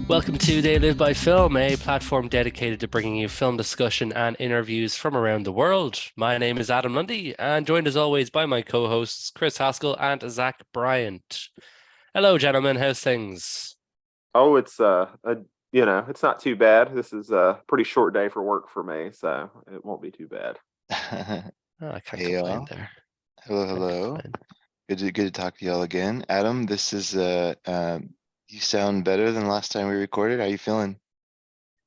Welcome to They Live by Film, a platform dedicated to bringing you film discussion and interviews from around the world. My name is Adam Lundy, and joined as always by my co-hosts Chris Haskell and Zach Bryant. Hello, gentlemen. How's things? Oh, it's not too bad. This is a pretty short day for work for me, so it won't be too bad. Oh, I can't Hey complain y'all. there. Hello, Can't hello. complain. Good to talk to y'all again. Adam, this is you sound better than last time we recorded. How you feeling?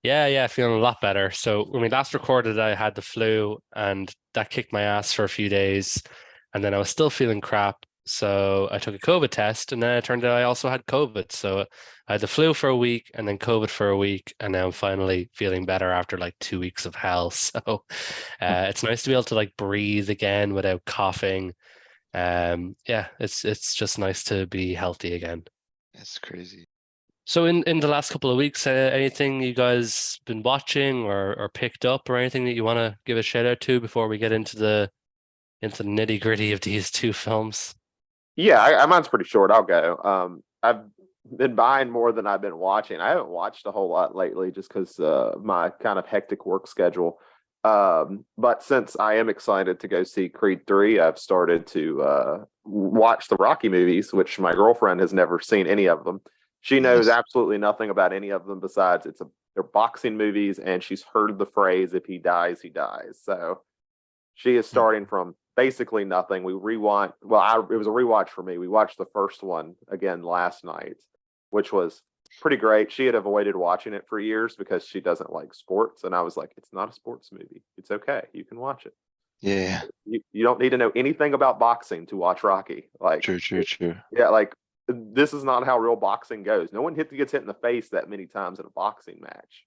Yeah, feeling a lot better. So when we last recorded, I had the flu, and that kicked my ass for a few days, and then I was still feeling crap. So I took a COVID test, and then it turned out I also had COVID. So I had the flu for a week, and then COVID for a week, and now I'm finally feeling better after like 2 weeks of hell. So it's nice to be able to like breathe again without coughing. Yeah, it's just nice to be healthy again. That's crazy. So in the last couple of weeks, anything you guys been watching or picked up or anything that you want to give a shout out to before we get into the nitty gritty of these two films? Yeah, mine's pretty short. I'll go. I've been buying more than I've been watching. I haven't watched a whole lot lately just because my kind of hectic work schedule. But since I am excited to go see Creed 3, I've started to watch the Rocky movies, which my girlfriend has never seen any of them. She knows Nice. absolutely nothing about any of them besides they're boxing movies, and she's heard the phrase "if he dies, he dies." So she is Hmm. starting from basically nothing. We rewind. Well, it was a rewatch for me. We watched the first one again last night, which was pretty great. She had avoided watching it for years because she doesn't like sports, and I was like, "It's not a sports movie. It's okay. You can watch it. Yeah, You don't need to know anything about boxing to watch Rocky. Like, true. yeah, like this is not how real boxing goes. No one gets hit in the face that many times in a boxing match.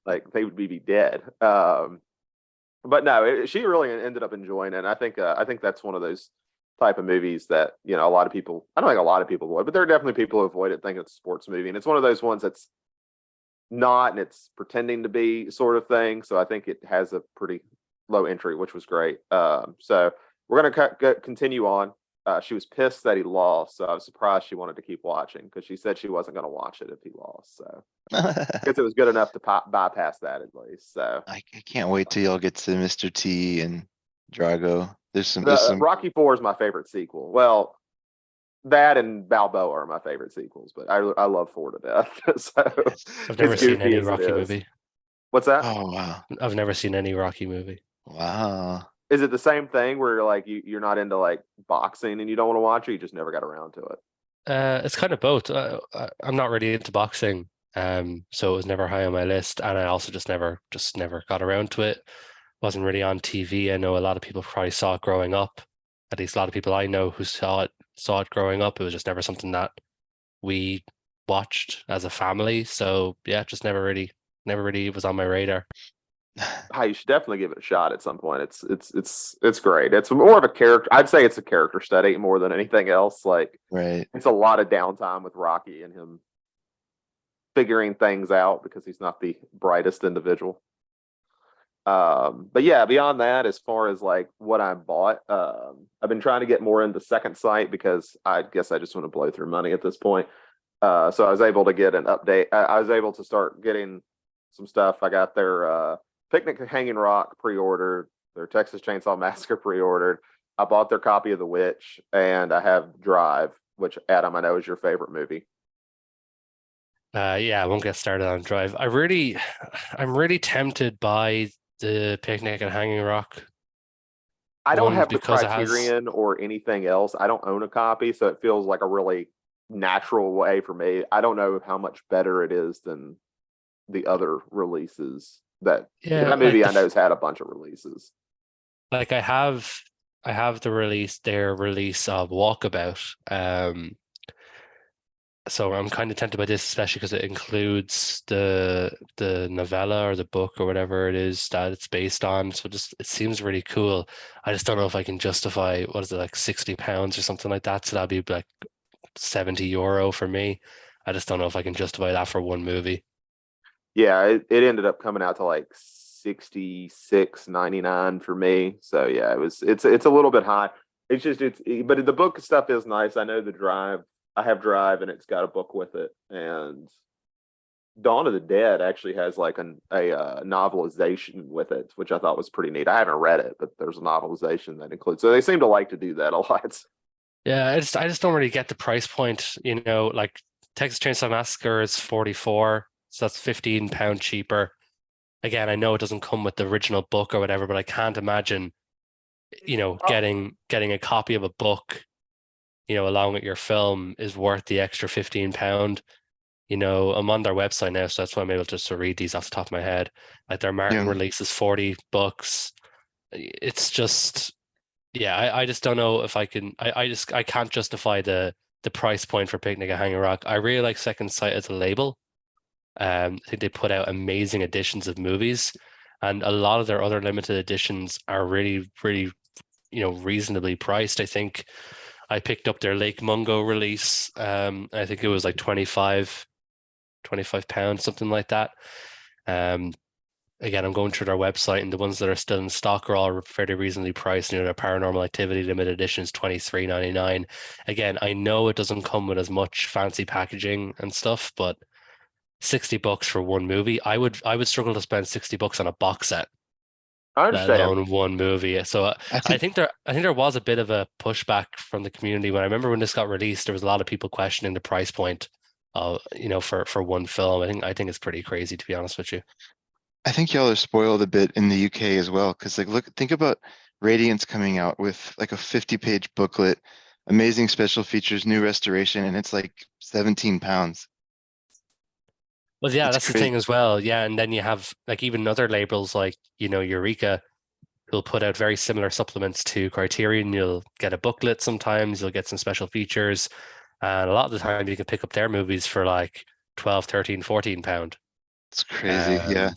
Like they would be dead. But no, she really ended up enjoying it. And I think that's one of those type of movies that a lot of people. I don't think a lot of people avoid, but there are definitely people who avoid it, think it's a sports movie, and it's one of those ones that's not, and it's pretending to be sort of thing. So I think it has a pretty low entry, which was great. So we're gonna continue on. She was pissed that he lost, so I was surprised she wanted to keep watching because she said she wasn't going to watch it if he lost. So I guess it was good enough to bypass that at least. So I can't wait till y'all get to Mr. T and Drago. There's the some Rocky Four is my favorite sequel. Well, that and Balboa are my favorite sequels, but I love Four to death. So Yes. I've as never seen goofy any as it Rocky is. movie. What's that? Oh wow. I've never seen any Rocky movie. Wow. Is it the same thing where you're like you're not into like boxing and you don't want to watch it? You just never got around to it. It's kind of both. I'm not really into boxing, so it was never high on my list, and I also just never got around to it. Wasn't really on TV. I know a lot of people probably saw it growing up. At least a lot of people I know who saw it growing up. It was just never something that we watched as a family. So yeah, just never really was on my radar. Hi, you should definitely give it a shot at some point. It's great. It's more of a character. I'd say it's a character study more than anything else. Like Right. it's a lot of downtime with Rocky and him figuring things out because he's not the brightest individual. But yeah, beyond that, as far as like what I bought, I've been trying to get more into Second Sight because I guess I just want to blow through money at this point. So I was able to get an update. I was able to start getting some stuff. I got their Picnic at Hanging Rock pre-ordered, their Texas Chainsaw Massacre pre-ordered. I bought their copy of The Witch, and I have Drive, which Adam I know is your favorite movie. Yeah, I won't get started on Drive. I'm really tempted by the Picnic at Hanging Rock I don't one have the because it has. Criterion or anything else. I don't own a copy, so it feels like a really natural way for me. I don't know how much better it is than the other releases that Yeah, that movie I know has had a bunch of releases. like I have their release of Walkabout. So I'm kind of tempted by this, especially because it includes the novella or the book or whatever it is that it's based on. So just it seems really cool. I just don't know if I can justify what is it, like £60 or something like that. So that'd be like €70 for me. I just don't know if I can justify that for one movie. Yeah, it ended up coming out to like 66.99 for me. So yeah, it's a little bit high. But the book stuff is nice. I know the Drive. I have Drive and it's got a book with it. And Dawn of the Dead actually has like a novelization with it, which I thought was pretty neat. I haven't read it, but there's a novelization that includes. So they seem to like to do that a lot. Yeah, I just don't really get the price point. Like Texas Chainsaw Massacre is 44, so that's £15 cheaper. Again, I know it doesn't come with the original book or whatever, but I can't imagine, getting a copy of a book, along with your film is worth the extra £15. I'm on their website now, so that's why I'm able to sort of read these off the top of my head. Like their Martin Yeah. release is 40 bucks. It's just, yeah, I just don't know if I can. I can't justify the price point for Picnic at Hanging Rock. I really like Second Sight as a label. I think they put out amazing editions of movies, and a lot of their other limited editions are really, really, reasonably priced. I think I picked up their Lake Mungo release. I think it was like £25, something like that. Again, I'm going through their website, and the ones that are still in stock are all fairly reasonably priced. Their Paranormal Activity limited edition is $23.99. Again, I know it doesn't come with as much fancy packaging and stuff, but $60 for one movie, I would struggle to spend $60 on a box set, I let understand. alone one movie. So I I think think there was a bit of a pushback from the community when I remember when this got released. There was a lot of people questioning the price point, for one film. I think it's pretty crazy, to be honest with you. I think y'all are spoiled a bit in the UK as well, because like think about Radiance coming out with like a 50-page booklet, amazing special features, new restoration, and it's like £17. Well, yeah, It's that's the thing crazy. as well. Yeah, and then you have like even other labels like, Eureka, who'll put out very similar supplements to Criterion. You'll get a booklet sometimes, you'll get some special features, and a lot of the time you can pick up their movies for like 12, 13, £14. It's crazy. Yeah.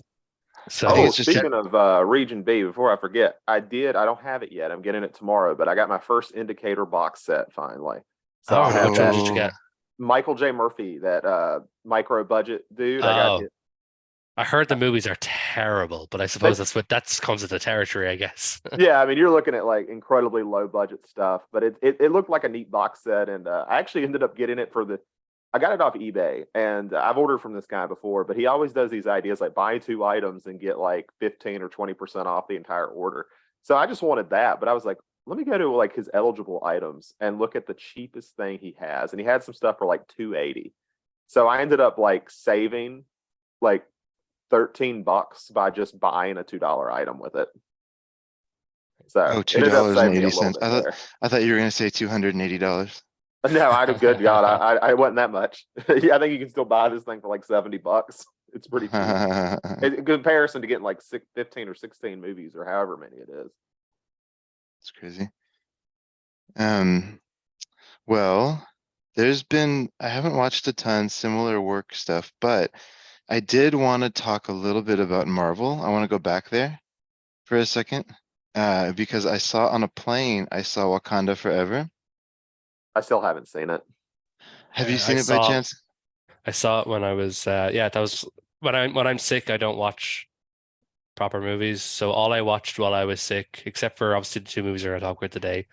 Um, I think Oh, so it's just that, speaking of Region B, before I forget, I don't have it yet. I'm getting it tomorrow, but I got my first Indicator box set finally. So I'll oh, have which one that did you Oh, get? Michael J. Murphy, that micro budget dude. I got Oh, it. I heard the movies are terrible, but I They, suppose that comes with the territory, I guess. yeah, I mean, you're looking at like incredibly low budget stuff, but it looked like a neat box set, and I actually ended up getting it for the. I got it off eBay, and I've ordered from this guy before, but he always does these ideas like buy two items and get like 15 or 20% off the entire order. So I just wanted that, but I was like, let me go to like his eligible items and look at the cheapest thing he has, and he had some stuff for like 280. So I ended up like saving like $13 by just buying a $2 item with it. So oh, it two ended up dollars and saving me a eighty little cents. bit there. I thought you were gonna say $280. No, I had good God, I wasn't that much. Yeah, I think you can still buy this thing for like $70. It's pretty cheap in comparison to getting like 15 or 16 movies or however many it is. It's crazy. Um, well, I haven't watched a ton similar work stuff, but I did want to talk a little bit about Marvel. I want to go back there for a second, because I saw Wakanda Forever. I still haven't seen it. Have you I seen it by saw chance? I saw it when I was yeah, that was when I'm sick, I don't watch proper movies. So all I watched while I was sick, except for obviously the two movies we're gonna talk about today,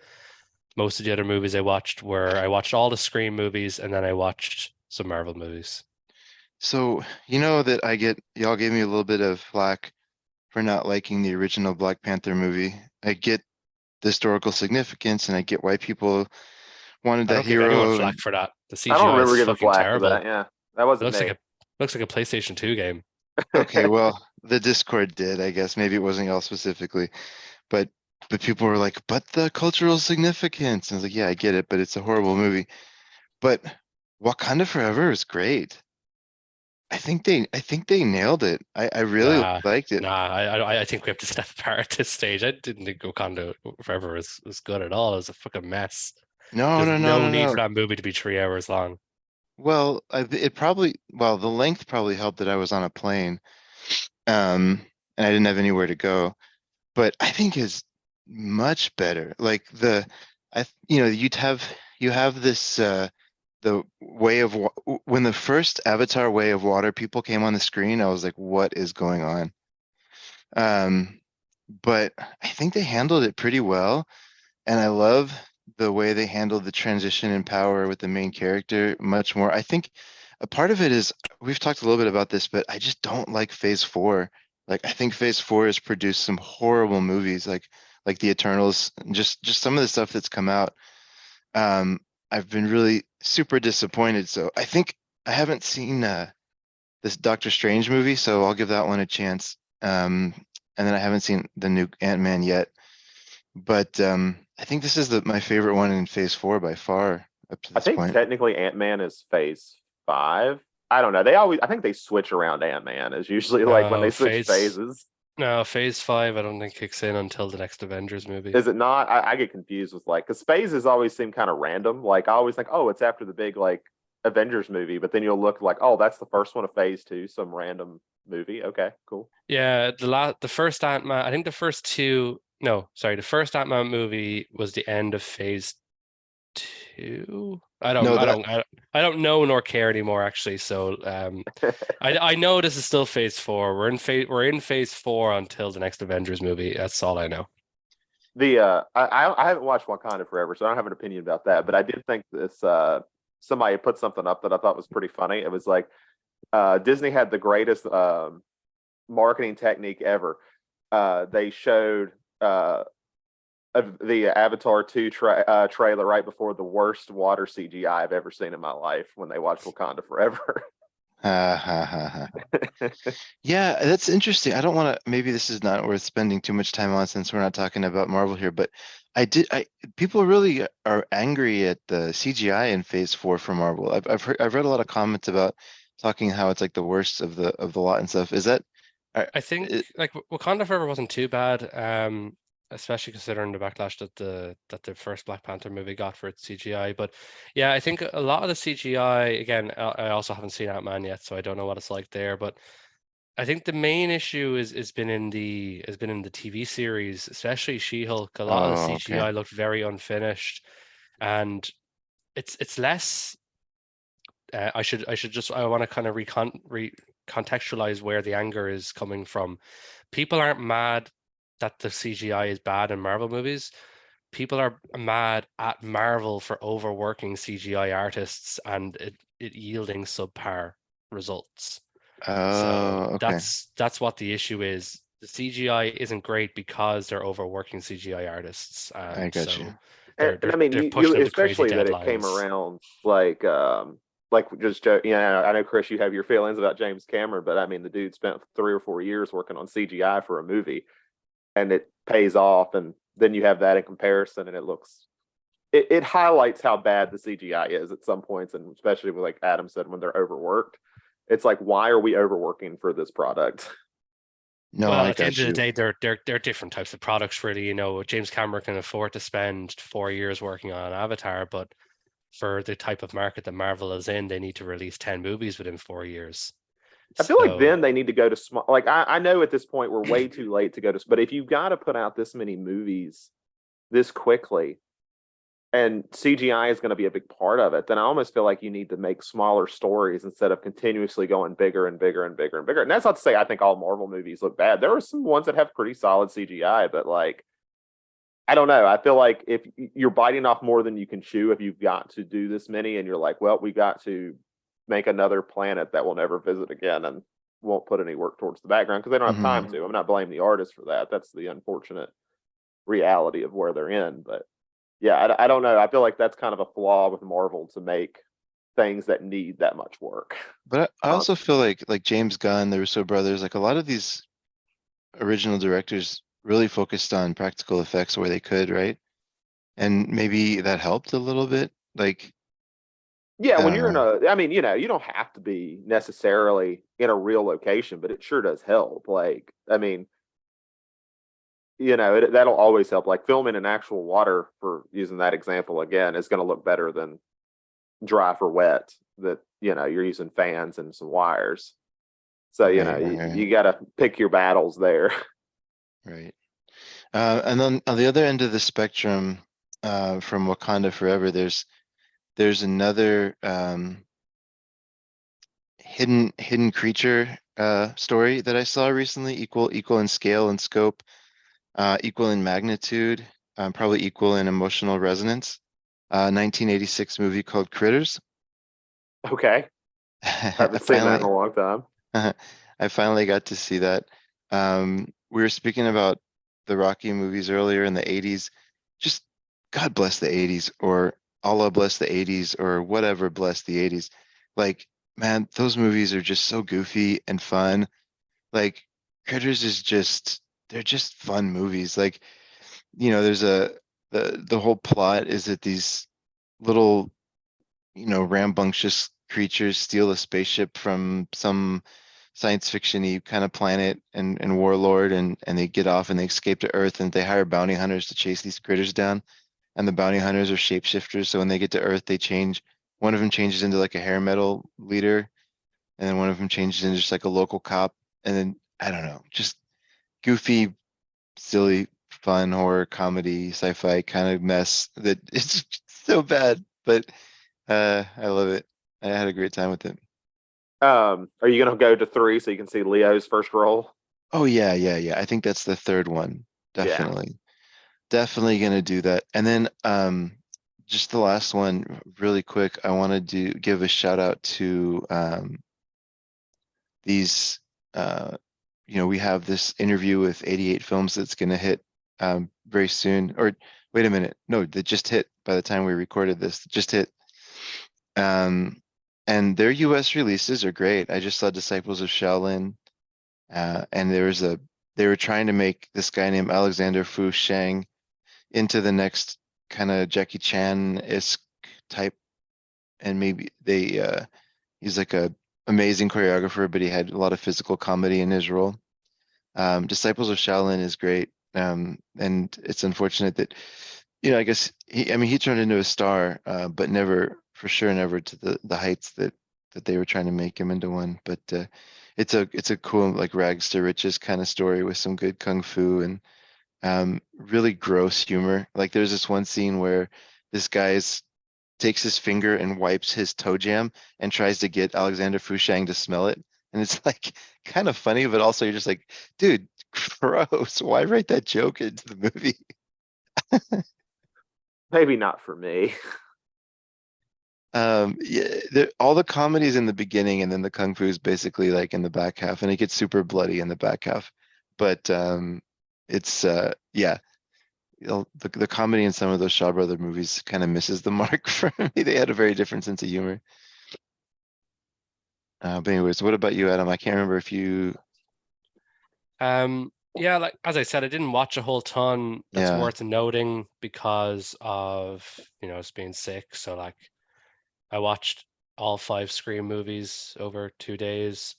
most of the other movies I watched all the Scream movies and then I watched some Marvel movies. So, you know that y'all gave me a little bit of flack for not liking the original Black Panther movie. I get the historical significance and I get why people wanted I that don't give anyone hero. flack And for that. The I don't CGI remember is giving fucking flack for terrible. that. Yeah, that It wasn't looks like me. a PlayStation 2 game. okay, well, the Discord did, I guess. Maybe it wasn't y'all specifically, but people were like, but the cultural significance. And I was like, yeah, I get it, but it's a horrible movie. But Wakanda Forever is great. I think they nailed it. I really Nah, liked it. nah. I think we have to step apart at this stage. I didn't think Wakanda Forever was good at all. It was a fucking mess. No, There's no, no, no no, need no. for that movie to be 3 hours long. Well, the length probably helped that I was on a plane, and I didn't have anywhere to go. But I think is much better. Like you have this the when the first Avatar Way of Water people came on the screen, I was like, what is going on? Um, but I think they handled it pretty well, and I love the way they handled the transition in power with the main character much more. I think a part of it is, we've talked a little bit about this, but I just don't like Phase 4. Like, I think Phase 4 has produced some horrible movies, like The Eternals, and just some of the stuff that's come out. I've been really super disappointed. So I think I haven't seen this Doctor Strange movie, so I'll give that one a chance. And then I haven't seen the new Ant-Man yet. But I think this is my favorite one in Phase 4 by far up to I this think point. technically Ant-Man is phase 5. I don't know. I think they switch around Ant-Man is usually like when No, they switch phases. Phase 5, I don't think kicks in until the next Avengers movie. Is it not? I get confused with like, because phases always seem kind of random. Like I always think, oh, it's after the big like Avengers movie, but then you'll look like, oh, that's the first one of phase 2, some random movie. Okay, cool. Yeah, the first Ant-Man, I think the first two, no, sorry, the first Ant-Man movie was the end of Phase 2. I don't know nor care anymore actually. So I know this is still Phase 4. We're in Phase 4 until the next Avengers movie. That's all I know. I haven't watched Wakanda Forever, so I don't have an opinion about that. But I did think this somebody put something up that I thought was pretty funny. It was like Disney had the greatest marketing technique ever. They showed the Avatar 2 trailer right before the worst water CGI I've ever seen in my life when they watched Wakanda Forever. Yeah, that's interesting. I don't want to, maybe this is not worth spending too much time on since we're not talking about Marvel here, but people really are angry at the CGI in Phase 4 for Marvel. I've read a lot of comments about talking how it's like the worst of the lot and stuff. Is that I think like Wakanda Forever wasn't too bad, especially considering the backlash that the first Black Panther movie got for its CGI. But yeah, I think a lot of the CGI, again, I also haven't seen Ant-Man yet, so I don't know what it's like there. But I think the main issue has been in the TV series, especially She-Hulk. A lot of the Oh, okay. CGI looked very unfinished, and it's less. I want to kind of recontextualize where the anger is coming from. People aren't mad that the CGI is bad in Marvel movies. People are mad at Marvel for overworking CGI artists and it yielding subpar results. So Oh, okay. that's what the issue is. The CGI isn't great because they're overworking CGI artists, I and got you. so they're And I mean, pushing you them to crazy especially that it came deadlines. around like just I know Chris, you have your feelings about James Cameron, but I mean, the dude spent 3 or 4 years working on CGI for a movie, and it pays off, and then you have that in comparison, and it highlights how bad the CGI is at some points, and especially with, like Adam said, when they're overworked. It's like, why are we overworking for this product? No, Well, I at the end got of the you. day, they're different types of products, really. James Cameron can afford to spend 4 years working on Avatar, but for the type of market that Marvel is in, they need to release 10 movies within 4 years. I feel like So then they need to go to small. Like I know at this point we're way too late to go to, but if you've got to put out this many movies this quickly, and CGI is going to be a big part of it, then I almost feel like you need to make smaller stories instead of continuously going bigger and bigger and bigger and bigger. And that's not to say I think all Marvel movies look bad. There are some ones that have pretty solid CGI, but like I don't know. I feel like if you're biting off more than you can chew, if you've got to do this many, and you're like, well, we got to make another planet that we'll never visit again, and won't put any work towards the background because they don't have time to. I'm not blaming the artist for that. That's the unfortunate reality of where they're in. But yeah, I don't know. I feel like that's kind of a flaw with Marvel to make things that need that much work. But I also feel like James Gunn, the Russo brothers, like a lot of these original directors really focused on practical effects where they could, right? And maybe that helped a little bit. Like, Yeah, I when don't you're in know. I mean, you don't have to be necessarily in a real location, but it sure does help. Like, I mean, that'll always help. Like filming in actual water, for using that example again, is going to look better than dry for wet. That you're using fans and some wires. So Right, you got to pick your battles there. right. And then on the other end of the spectrum, from Wakanda Forever, there's another hidden creature story that I saw recently, equal in scale and scope, equal in magnitude, probably equal in emotional resonance. 1986 movie called Critters. Okay. I I haven't seen that in finally, a long time. I finally got to see that. We were speaking about the Rocky movies earlier in the 80s. Just God bless the 80s, or Allah bless the 80s, or whatever bless the 80s. Like, man, those movies are just so goofy and fun. Like, Critters is just, they're just fun movies. Like, there's the whole plot is that these little, rambunctious creatures steal a spaceship from some science fiction-y kind of planet and warlord, and they get off and they escape to Earth, and they hire bounty hunters to chase these critters down. And the bounty hunters are shapeshifters, so when they get to Earth, they change. One of them changes into like a hair metal leader, and then one of them changes into just like a local cop. And then I don't know, just goofy, silly, fun horror comedy, sci-fi kind of mess that it's so bad, but I love it. I had a great time with it. Are you gonna go to 3 so you can see Leo's first role? Oh yeah, yeah, yeah. I think that's the third one. Yeah. Definitely. Definitely gonna do that. And then just the last one really quick, I want to give a shout out to these we have this interview with 88 Films that's gonna hit very soon. Or wait a minute. No, that just hit by the time we recorded this. It just hit. Um and their US releases are great. I just saw Disciples of Shaolin. And they were trying to make this guy named Alexander Fu Shang into the next kind of Jackie Chan-esque type. And maybe he's like a amazing choreographer, but he had a lot of physical comedy in his role. Disciples of Shaolin is great. And it's unfortunate that, I guess he turned into a star, but never, for sure, never to the heights that they were trying to make him into one. But it's a cool like rags to riches kind of story with some good kung fu and really gross humor. Like there's this one scene where this guy's takes his finger and wipes his toe jam and tries to get Alexander Fushang to smell it. And it's like kind of funny, but also you're just like, dude, gross. Why write that joke into the movie? Maybe not for me. Yeah, all the comedies in the beginning, and then the kung fu is basically like in the back half, and it gets super bloody in the back half. But it's yeah, the comedy in some of those Shaw Brother movies kind of misses the mark for me. They had a very different sense of humor. But anyways, what about you, Adam? I can't remember if you. Yeah, like as I said, I didn't watch a whole ton that's Yeah. worth noting because of, us being sick. So like I watched all 5 Scream movies over 2 days.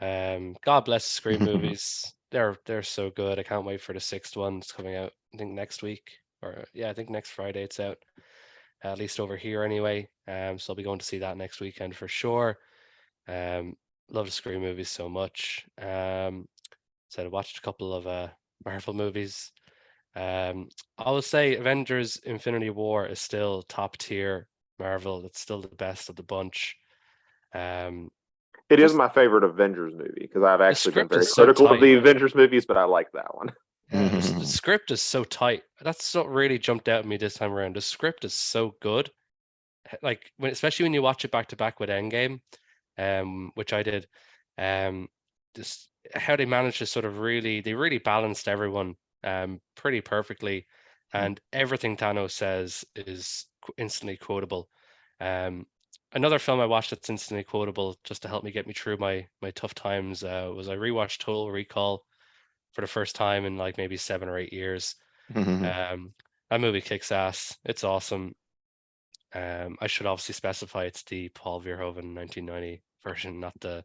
God bless the Scream movies. They're so good. I can't wait for the 6th one. It's coming out, I think next week, or yeah, I think next Friday it's out. At least over here anyway. So I'll be going to see that next weekend for sure. Um, love the Scream movies so much. So I watched a couple of Marvel movies. I will say Avengers Infinity War is still top tier Marvel. It's still the best of the bunch. Um, It is just my favorite Avengers movie because I've the actually been script very is so critical of tight. the Avengers movies, but I like that one. Yeah, the script is so tight. That's what really jumped out at me this time around. The script is so good. Like especially when you watch it back to back with Endgame, which I did. Um, just how they managed to sort of they really balanced everyone pretty perfectly, and everything Thanos says is instantly quotable. Um, another film I watched that's instantly quotable just to help me get me through my tough times was I rewatched Total Recall for the first time in like maybe 7 or 8 years. Um, that movie kicks ass. It's awesome. I should obviously specify it's the Paul Verhoeven 1990 version, not the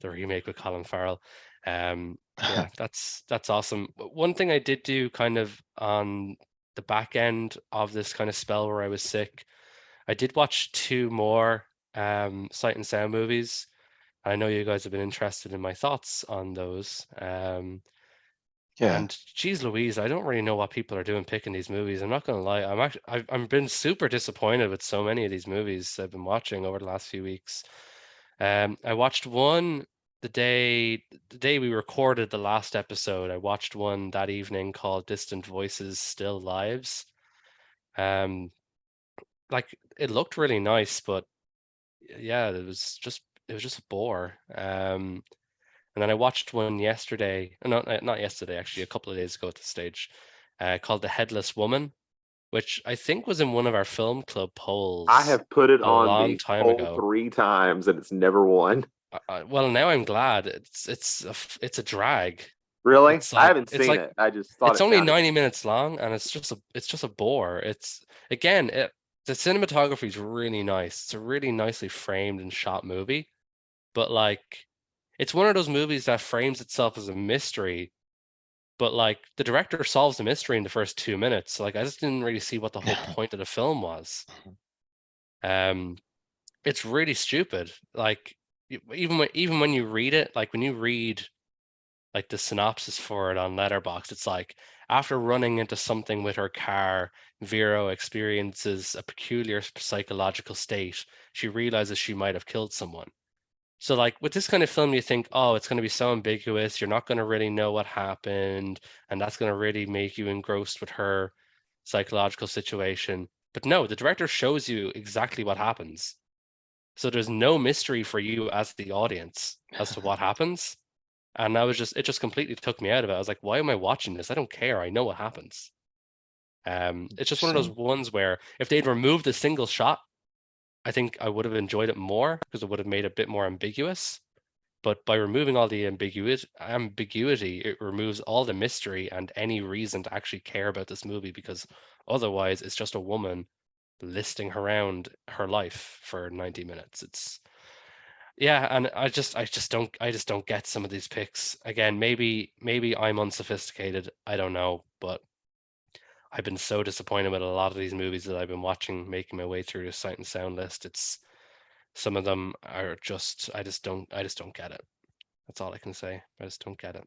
remake with Colin Farrell. Yeah, that's awesome. One thing I did do kind of on the back end of this kind of spell where I was sick, I did watch 2 more Sight and Sound movies. I know you guys have been interested in my thoughts on those. Yeah. And geez Louise, I don't really know what people are doing picking these movies. I'm not gonna lie. I've been super disappointed with so many of these movies I've been watching over the last few weeks. I watched one the day we recorded the last episode. I watched one that evening called Distant Voices, Still Lives. Um, like it looked really nice, but yeah, it was just just a bore. And then I watched one yesterday. No, not yesterday, actually, a couple of days ago at this stage, called The Headless Woman, which I think was in one of our film club I polls have put it a on long the time poll ago. 3 times and it's never won. Well, now I'm glad. It's a drag. Really? It's I like haven't it's seen like it. I just thought it's it only sounded 90 minutes long, and it's just a bore. It's again, the cinematography is really nice. It's a really nicely framed and shot movie, but like it's one of those movies that frames itself as a mystery, but like the director solves the mystery in the first 2 minutes. So, like I just didn't really see what the whole point of the film was. Um, it's really stupid. Like even when you read it, like when you read like the synopsis for it on Letterboxd, it's like after running into something with her car, Vero experiences a peculiar psychological state. She realizes she might have killed someone. So like with this kind of film, you think, oh, it's going to be so ambiguous. You're not going to really know what happened, and that's going to really make you engrossed with her psychological situation. But no, the director shows you exactly what happens. So there's no mystery for you as the audience as to what happens. And it just completely took me out of it. I was like, why am I watching this? I don't care. I know what happens. It's just one of those Interesting. ones where if they'd removed a single shot, I think I would have enjoyed it more because it would have made it a bit more ambiguous. But by removing all the ambiguity, it removes all the mystery and any reason to actually care about this movie because otherwise it's just a woman listing around her life for 90 minutes. It's yeah, and I just don't get some of these picks. Again, maybe I'm unsophisticated. I don't know, but I've been so disappointed with a lot of these movies that I've been watching, making my way through the Sight and Sound list. It's some of them are just I just don't get it. That's all I can say. I just don't get it.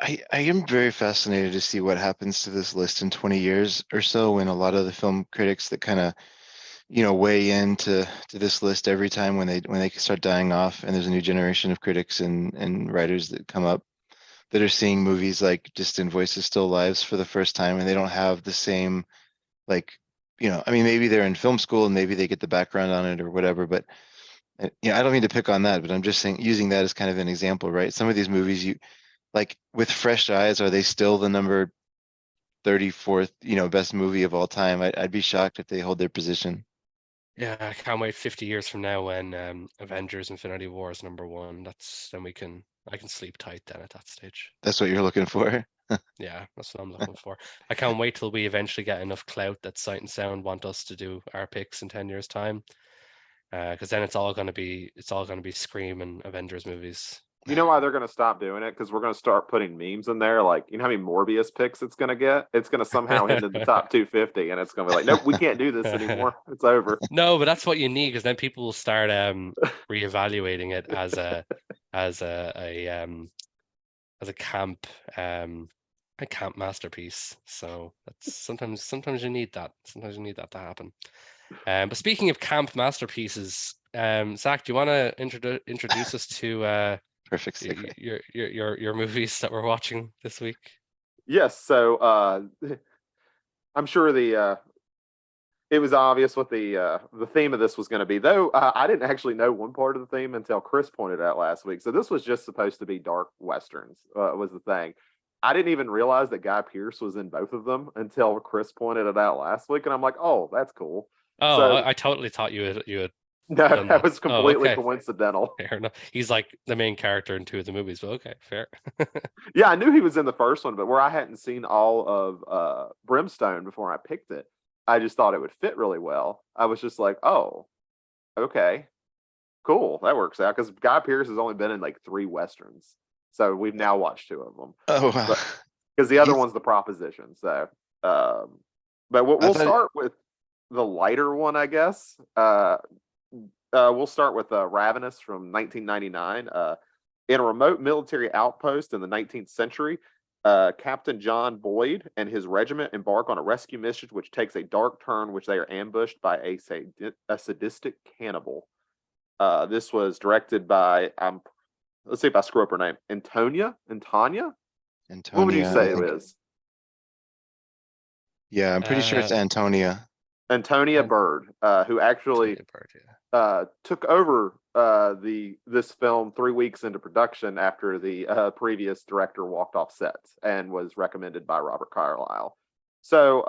I am very fascinated to see what happens to this list in 20 years or so when a lot of the film critics that kind of, weigh into this list every time when they start dying off and there's a new generation of critics and writers that come up that are seeing movies like Distant Voices Still Lives for the first time and they don't have the same like, I mean, maybe they're in film school and maybe they get the background on it or whatever, but I don't mean to pick on that, but I'm just saying using that as kind of an example, right? Some of these movies you like with fresh eyes, are they still the number 34th, best movie of all time? I'd be shocked if they hold their position. Yeah, I can't wait 50 years from now when Avengers Infinity War is #1. Then I can sleep tight then at that stage. That's what you're looking for. Yeah, that's what I'm looking for. I can't wait till we eventually get enough clout that Sight and Sound want us to do our picks in 10 years' time. Because then it's all gonna be Scream and Avengers movies. You know why they're going to stop doing it? Because we're going to start putting memes in there. Like, you know how many Morbius picks it's going to get? It's going to somehow hit in the top 250, and it's going to be like, nope, we can't do this anymore. It's over. No, but that's what you need because then people will start reevaluating it as as a camp masterpiece. So that's sometimes you need that. Sometimes you need that to happen. But speaking of camp masterpieces, Zach, do you want to introduce us to Perfect segue. your movies that we're watching this week? Yes. So I'm sure it was obvious what the theme of this was going to be. Though I didn't actually know one part of the theme until Chris pointed out last week. So this was just supposed to be dark westerns. Was the thing. I didn't even realize that Guy Pearce was in both of them until Chris pointed it out last week, and I'm like, oh, that's cool. Oh, So I totally thought you had no, done that that. was Oh, completely okay. coincidental. Fair enough. He's like the main character in 2 of the movies, but okay, fair. Yeah, I knew he was in the first one, but where I hadn't seen all of Brimstone before I picked it, I just thought it would fit really well. I was just like, oh, okay, cool, that works out because Guy Pearce has only been in like 3 westerns, so we've now watched 2 of them. Oh, wow. Because the other He's, one's The Proposition. So, but I we'll thought, start with the lighter one, I guess. We'll start with Ravenous from 1999. In a remote military outpost in the 19th century, Captain John Boyd and his regiment embark on a rescue mission, which takes a dark turn, which they are ambushed by a sadistic cannibal. This was directed by let's see if I screw up her name, Antonia. What would you Antonia, I say it think. is? Yeah, I'm pretty sure it's Uh, Antonia. Antonia And- Bird, who actually took over this film 3 weeks into production after the previous director walked off set and was recommended by Robert Carlyle. So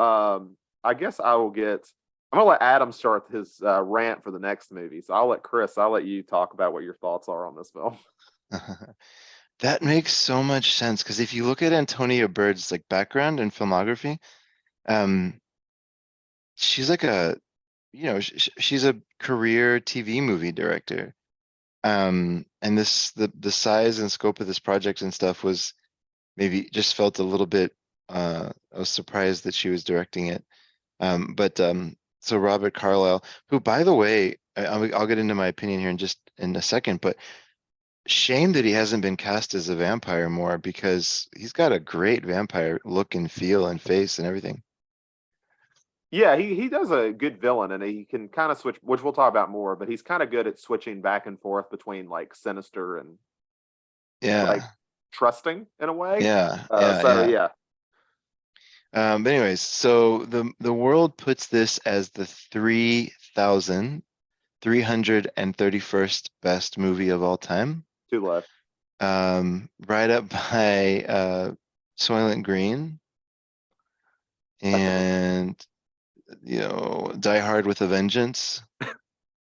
I guess I'm gonna let Adam start his rant for the next movie. So I'll let you talk about what your thoughts are on this film. That makes so much sense because if you look at Antonia Bird's like background and filmography, um, she's like she's a career TV movie director. And the size and scope of this project and stuff was maybe just felt a little bit. I was surprised that she was directing it. So Robert Carlyle, who by the way, I'll get into my opinion here in just in a second, but shame that he hasn't been cast as a vampire more because he's got a great vampire look and feel and face and everything. Yeah, he does a good villain, and he can kind of switch, which we'll talk about more. But he's kind of good at switching back and forth between like sinister and Yeah, like trusting in a way. yeah, Yeah. But anyways, so the world puts this as the 3,331st best movie of all time. Too low. Right up by Soylent Green and Die Hard with a Vengeance.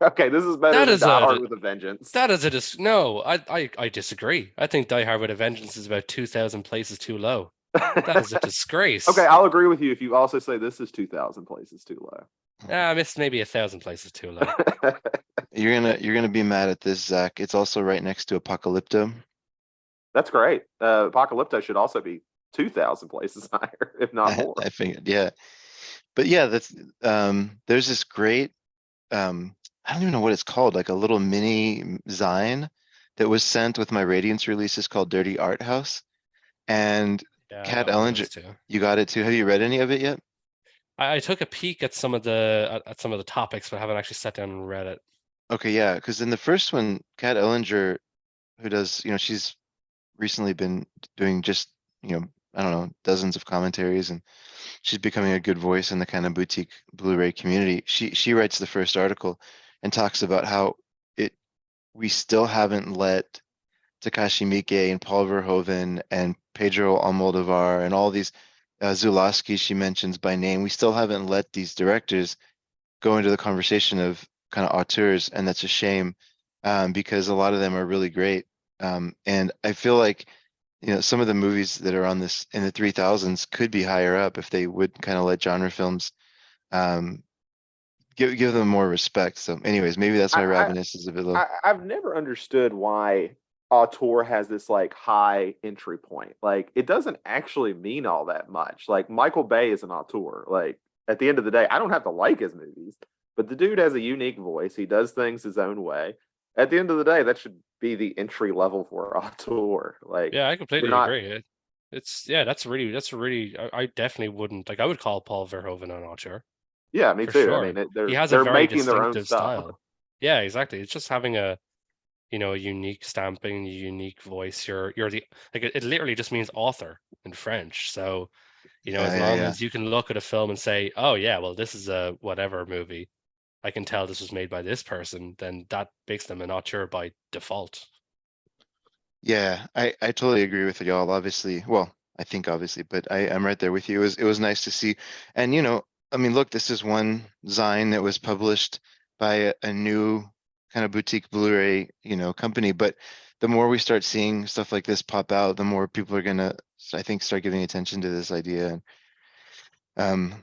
Okay, this is better That than is Die a- Hard with a Vengeance. That is no, I disagree. I think Die Hard with a Vengeance is about 2,000 places too low. That is a disgrace. Okay, I'll agree with you if you also say this is 2,000 places too low. I missed maybe 1,000 places too low. You're gonna be mad at this, Zach. It's also right next to Apocalypto. That's great. Apocalypto should also be 2,000 places higher, if not more. I figured, yeah. But yeah, that's there's this great I don't even know what it's called, like a little mini zine that was sent with my Radiance releases called Dirty Art House. And Yeah, Kat I got one of Ellinger, those too. you got it too. Have you read any of it yet? I took a peek at some of the topics, but I haven't actually sat down and read it. Okay, yeah, because in the first one, Kat Ellinger, who does, she's recently been doing just, I don't know, dozens of commentaries, and she's becoming a good voice in the kind of boutique Blu-ray community. She writes the first article and talks about how we still haven't let Takashi Miike and Paul Verhoeven and Pedro Almodovar and all these Zulawski she mentions by name. We still haven't let these directors go into the conversation of kind of auteurs, and that's a shame because a lot of them are really great. And I feel like some of the movies that are on this in the 3,000s could be higher up if they would kind of let genre films give them more respect. So, anyways, maybe that's why Ravenous is a bit low. I've never understood why auteur has this like high entry point. Like it doesn't actually mean all that much. Like Michael Bay is an auteur. Like at the end of the day, I don't have to like his movies, but the dude has a unique voice. He does things his own way. At the end of the day, that should be the entry level for auteur. Like Yeah, I completely not- agree. That's really. I definitely wouldn't like. I would call Paul Verhoeven an auteur. Yeah, me For too. sure. I mean, He has a they're very making their own distinctive stuff. style. Yeah, exactly. It's just having a unique stamping, a unique voice. You're the like it literally just means author in French. So, as long as you can look at a film and say, oh yeah, well this is a whatever movie, I can tell this was made by this person, then that makes them an auteur by default. Yeah, I totally agree with y'all. Obviously, well, I think obviously, but I'm right there with you. It was nice to see, and I mean, look, this is one zine that was published by a new kind of boutique Blu-ray, company. But the more we start seeing stuff like this pop out, the more people are gonna, I think, start giving attention to this idea. And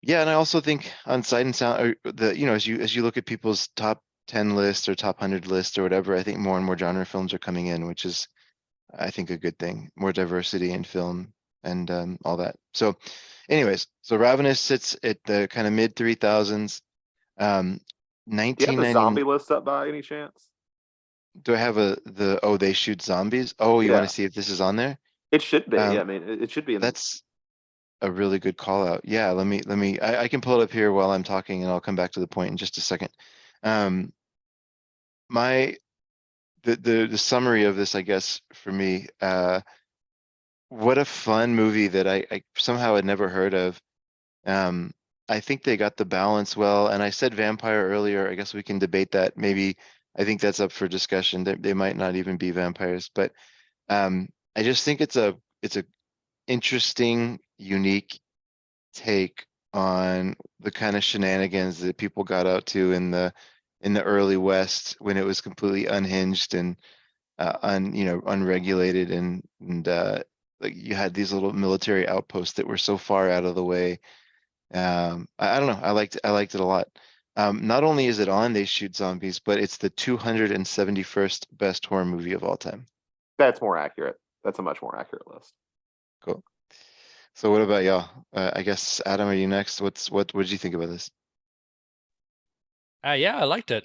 yeah, and I also think on Sight and Sound, as you look at people's top 10 lists or top 100 lists or whatever, I think more and more genre films are coming in, which is, I think, a good thing. More diversity in film and all that. So anyways, so Ravenous sits at the kind of mid 3,000s. Do you have the 1990. zombie list up by any chance? Do I have they shoot zombies? Oh, you want to see if this is on there? It should be. I mean, it should be. That's a really good call out. Yeah, let me, I can pull it up here while I'm talking and I'll come back to the point in just a second. The summary of this, I guess, for me, what a fun movie that I somehow had never heard of. I think they got the balance well, and I said vampire earlier. I guess we can debate that. Maybe I think that's up for discussion. They might not even be vampires, but I just think it's a interesting, unique take on the kind of shenanigans that people got out to in the early West when it was completely unhinged and unregulated and like you had these little military outposts that were so far out of the way. I don't know. I liked it a lot. Not only is it on They Shoot Zombies, but it's the 271st best horror movie of all time. That's more accurate. That's a much more accurate list. Cool. So what about y'all? I guess Adam, are you next? What did you think about this? Yeah, I liked it.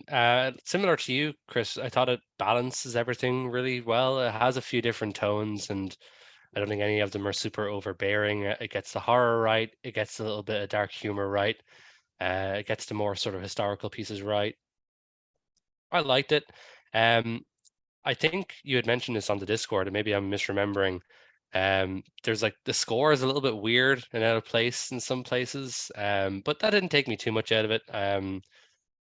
Similar to you, Chris, I thought it balances everything really well. It has a few different tones, and I don't think any of them are super overbearing. It gets the horror right. It gets a little bit of dark humor right. It gets the more sort of historical pieces right. I liked it. I think you had mentioned this on the Discord, and maybe I'm misremembering. There's like the score is a little bit weird and out of place in some places, but that didn't take me too much out of it.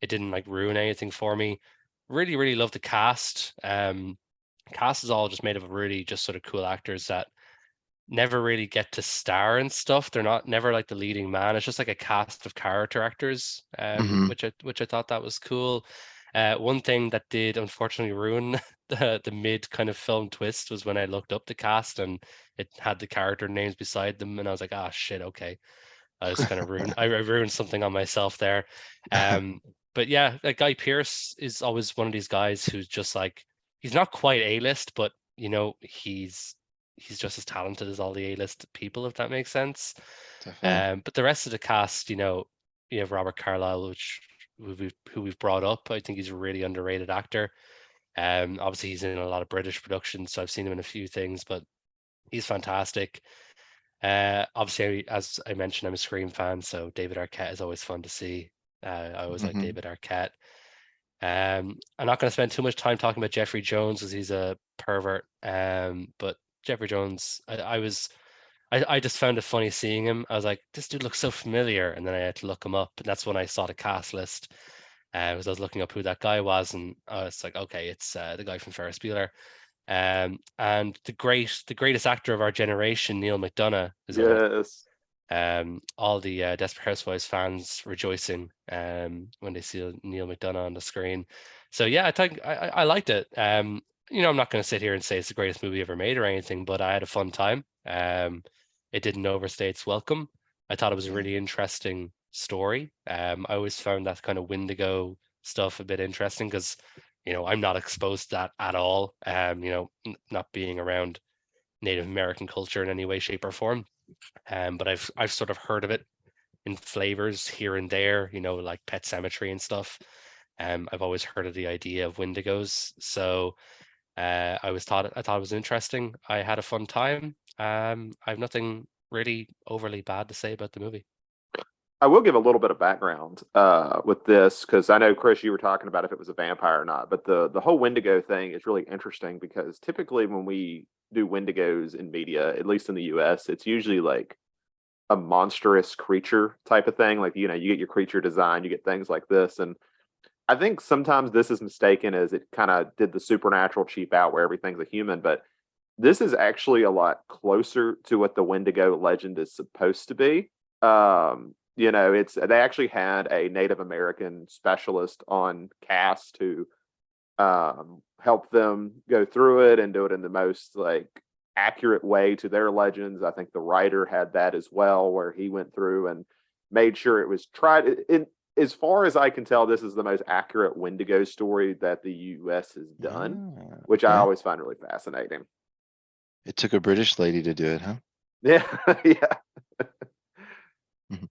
It didn't like ruin anything for me. Really, really love the cast. Cast is all just made of really just sort of cool actors that never really get to star and stuff. They're not never like the leading man. It's just like a cast of character actors, Mhm. which I thought that was cool. One thing that did unfortunately ruin the mid kind of film twist was when I looked up the cast and it had the character names beside them, and I was like, ah, shit, okay. I was kind of ruined. I ruined something on myself there. But yeah, like Guy Pearce is always one of these guys who's just like he's not quite A-list, but he's just as talented as all the A-list people, if that makes sense. Definitely. But the rest of the cast, you have Robert Carlyle, who we've brought up. I think he's a really underrated actor. Obviously he's in a lot of British productions, so I've seen him in a few things, but he's fantastic. Obviously, as I mentioned, I'm a Scream fan, so David Arquette is always fun to see. I always like Mhm. David Arquette. I'm not going to spend too much time talking about Jeffrey Jones because he's a pervert. But Jeffrey Jones, I just found it funny seeing him. I was like, this dude looks so familiar, and then I had to look him up, and that's when I saw the cast list. Because I was looking up who that guy was, and I was like, okay, it's the guy from Ferris Bueller. And the greatest actor of our generation, Neil McDonough, is in it. Yes. All the Desperate Housewives fans rejoicing when they see Neil McDonough on the screen. So yeah, I think I liked it. I'm not going to sit here and say it's the greatest movie ever made or anything, but I had a fun time. It didn't overstay its welcome. I thought it was a Yeah. really interesting story. I always found that kind of Wendigo stuff a bit interesting because I'm not exposed to that at all. Not being around Native American culture in any way, shape, or form. But I've sort of heard of it in flavors here and there, like Pet Cemetery and stuff. I've always heard of the idea of Wendigos, so I thought it was interesting. I had a fun time. I have nothing really overly bad to say about the movie. I will give a little bit of background with this because I know Chris, you were talking about if it was a vampire or not, but the whole Wendigo thing is really interesting because typically when we do Wendigos in media, at least in the U.S., it's usually like a monstrous creature type of thing. Like you get your creature design, you get things like this, and I think sometimes this is mistaken as it kind of did the supernatural cheap out where everything's a human, but this is actually a lot closer to what the Wendigo legend is supposed to be. It's they actually had a Native American specialist on cast to help them go through it and do it in the most like accurate way to their legends. I think the writer had that as well, where he went through and made sure it was tried. As far as I can tell, this is the most accurate Wendigo story that the U.S. has done, Ah, which I okay. always find really fascinating. It took a British lady to do it, huh? Yeah, yeah. Mhm.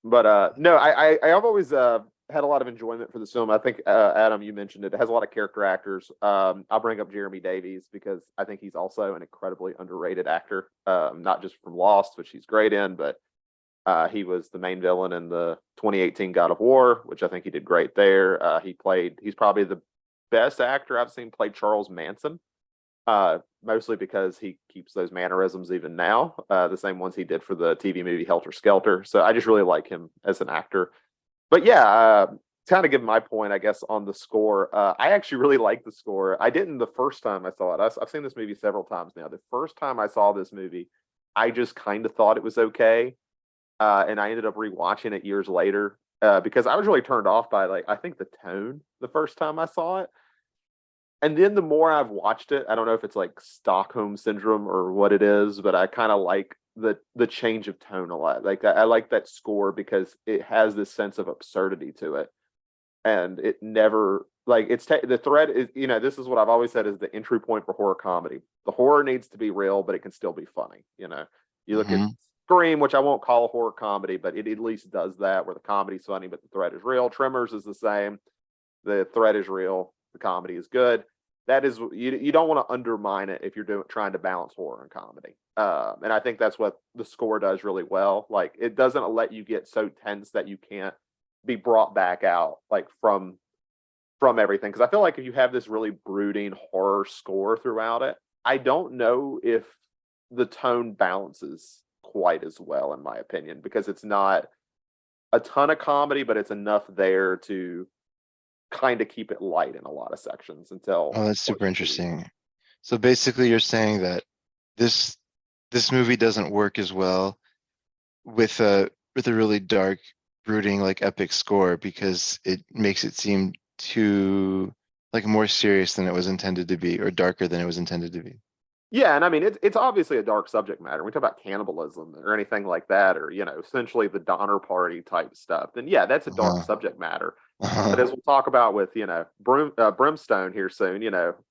But no, I have always had a lot of enjoyment for this film. I think Adam, you mentioned it. It has a lot of character actors. I'll bring up Jeremy Davies because I think he's also an incredibly underrated actor. Not just from Lost, which he's great in, but he was the main villain in the 2018 God of War, which I think he did great there. He's probably the best actor I've seen play Charles Manson. Mostly because he keeps those mannerisms even now, the same ones he did for the TV movie Helter Skelter. So I just really like him as an actor. But yeah, kind of give my point, I guess, on the score. I actually really like the score. I didn't the first time I saw it. I've seen this movie several times now. The first time I saw this movie, I just kind of thought it was okay, and I ended up rewatching it years later because I was really turned off by I think the tone the first time I saw it. And then the more I've watched it, I don't know if it's like Stockholm syndrome or what it is, but I kind of like the change of tone a lot. Like I like that score because it has this sense of absurdity to it, and it never the thread is, this is what I've always said is the entry point for horror comedy. The horror needs to be real, but it can still be funny. You look at Scream, which I won't call a horror comedy, but it at least does that where the comedy's funny, but the thread is real. Tremors is the same. The thread is real. The comedy is good. That is, you don't want to undermine it if you're trying to balance horror and comedy. And I think that's what the score does really well. Like it doesn't let you get so tense that you can't be brought back out from everything. Because I feel like if you have this really brooding horror score throughout it, I don't know if the tone balances quite as well, in my opinion, because it's not a ton of comedy, but it's enough there to kind of keep it light in a lot of sections until. Oh, that's super interesting. So basically you're saying that this movie doesn't work as well with a really dark, brooding, epic score because it makes it seem too more serious than it was intended to be, or darker than it was intended to be. Yeah, and I mean it's obviously a dark subject matter. When we talk about cannibalism or anything like that, or essentially the Donner Party type stuff, then yeah, that's a dark subject matter. But as we'll talk about with Brimstone here soon,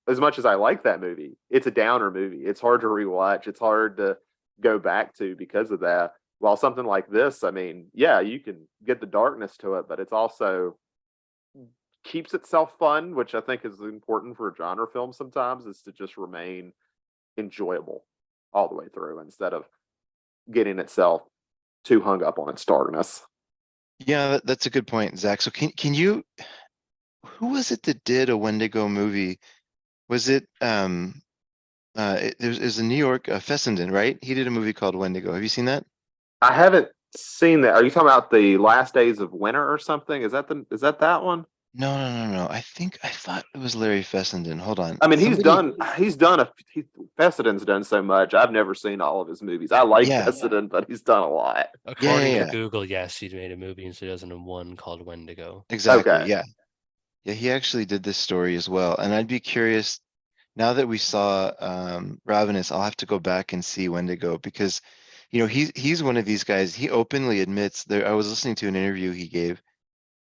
as much as I like that movie, it's a downer movie. It's hard to rewatch. It's hard to go back to because of that. While something like this, I mean, yeah, you can get the darkness to it, but it's also keeps itself fun, which I think is important for a genre film sometimes, is to just remain enjoyable all the way through instead of getting itself too hung up on its darkness. Yeah, that's a good point, Zach. So can you, who was it that did a Wendigo movie? Was it there's a New York Fessenden, right? He did a movie called Wendigo. Have you seen that? I haven't seen that. Are you talking about the Last Days of Winter or something? Is that that one? No. I thought it was Larry Fessenden. Hold on. I mean, Fessenden's done so much. I've never seen all of his movies. I like Fessenden, but he's done a lot. According to Google, yes, he made a movie in 2001 called Wendigo. Exactly. Okay. Yeah. Yeah, he actually did this story as well. And I'd be curious, now that we saw Ravenous, I'll have to go back and see Wendigo because, he's one of these guys. He openly admits I was listening to an interview he gave.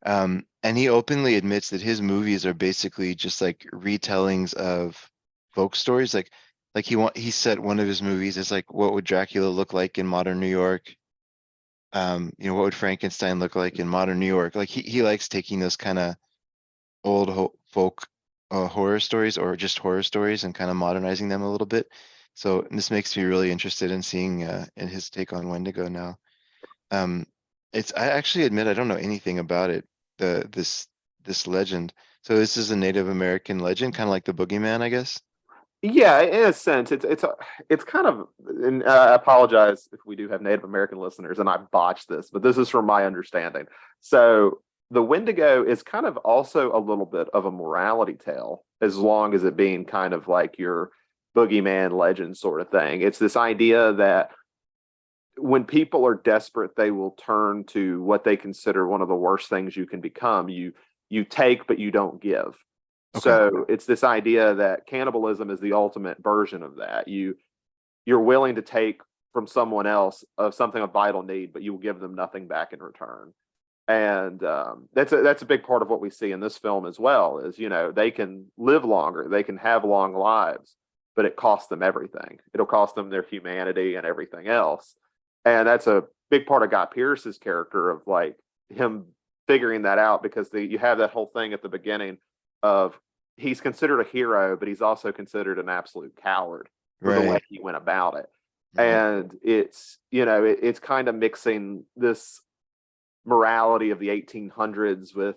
And he openly admits that his movies are basically just retellings of folk stories. He said one of his movies is what would Dracula look like in modern New York? What would Frankenstein look like in modern New York? He likes taking those kind of old folk horror stories or just horror stories and kind of modernizing them a little bit. So this makes me really interested in seeing in his take on Wendigo now. I actually admit I don't know anything about it. This legend. So this is a Native American legend, kind of like the Boogeyman, I guess. Yeah, in a sense, it's kind of. And I apologize if we do have Native American listeners, and I botched this, but this is from my understanding. So the Wendigo is kind of also a little bit of a morality tale, as long as it being kind of like your Boogeyman legend sort of thing. It's this idea that when people are desperate, they will turn to what they consider one of the worst things you can become. You take, but you don't give. Okay. So it's this idea that cannibalism is the ultimate version of that. You're willing to take from someone else of something of vital need, but you will give them nothing back in return. And that's a big part of what we see in this film as well. Is they can live longer, they can have long lives, but it costs them everything. It'll cost them their humanity and everything else. And that's a big part of Guy Pearce's character of him figuring that out, because you have that whole thing at the beginning of he's considered a hero, but he's also considered an absolute coward for the way he went about it. Mm-hmm. And it's, it's kind of mixing this morality of the 1800s with,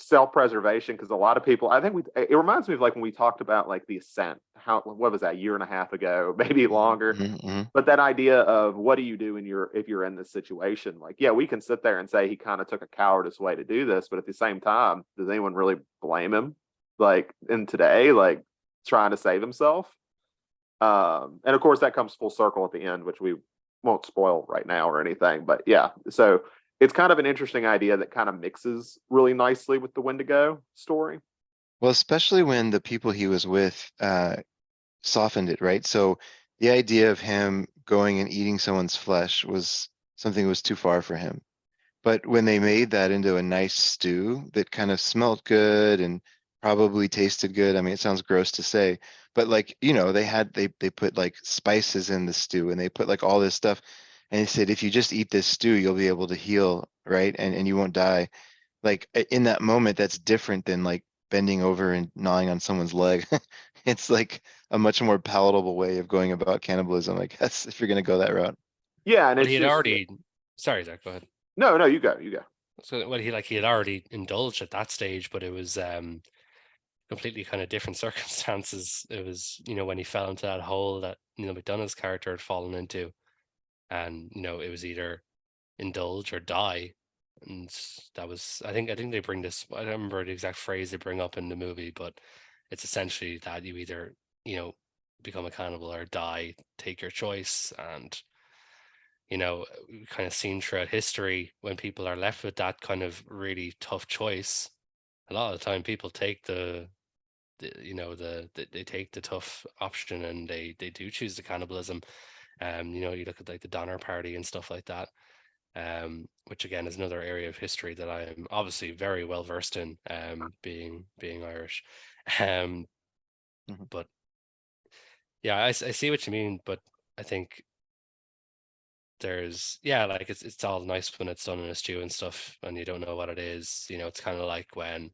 self-preservation, because a lot of people, I think it reminds me of like when we talked about like the Ascent, how, what was that, a year and a half ago, maybe longer. Mhm. But that idea of what do you do if you're in this situation? Like, yeah, we can sit there and say he kind of took a cowardice way to do this, but at the same time, does anyone really blame him? Like in today, like trying to save himself. And of course that comes full circle at the end, which we won't spoil right now or anything. But yeah, so it's kind of an interesting idea that kind of mixes really nicely with the Wendigo story. Well, especially when the people he was with softened it, right? So the idea of him going and eating someone's flesh was something that was too far for him. But when they made that into a nice stew that kind of smelled good and probably tasted good, I mean, it sounds gross to say, but like, they put like spices in the stew and they put like all this stuff. And they said, if you just eat this stew, you'll be able to heal, right? And you won't die. Like in that moment, that's different than like bending over and gnawing on someone's leg. It's like a much more palatable way of going about cannibalism, I guess, if you're gonna go that route. Yeah, and But it's he had just already, sorry, Zach, go ahead. no, you go, you go. So well, he had already indulged at that stage, but it was completely kind of different circumstances. It was, when he fell into that hole that Neil McDonough's character had fallen into, and it was either indulge or die. And that was, I think they bring this, I don't remember the exact phrase they bring up in the movie, but it's essentially that you either, become a cannibal or die, take your choice. And we've kind of seen throughout history when people are left with that kind of really tough choice, a lot of the time people take they take the tough option and they do choose the cannibalism. You look at like the Donner Party and stuff like that, which again is another area of history that I am obviously very well versed in, being Irish. Um, Mhm. but yeah, I see what you mean, but I think there's, yeah, like it's all nice when it's done in a stew and stuff and you don't know what it is. It's kind of like when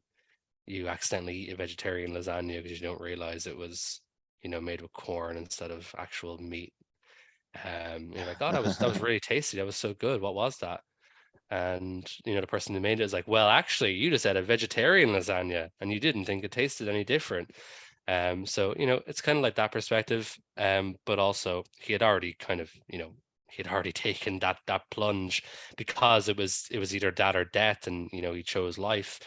you accidentally eat a vegetarian lasagna because you don't realize it was, made with corn instead of actual meat. You're like, oh, that was really tasty. That was so good. What was that? And the person who made it is like, well, actually, you just had a vegetarian lasagna and you didn't think it tasted any different. So it's kind of like that perspective. But also he had already kind of, he had already taken that plunge because it was either that or death, and he chose life.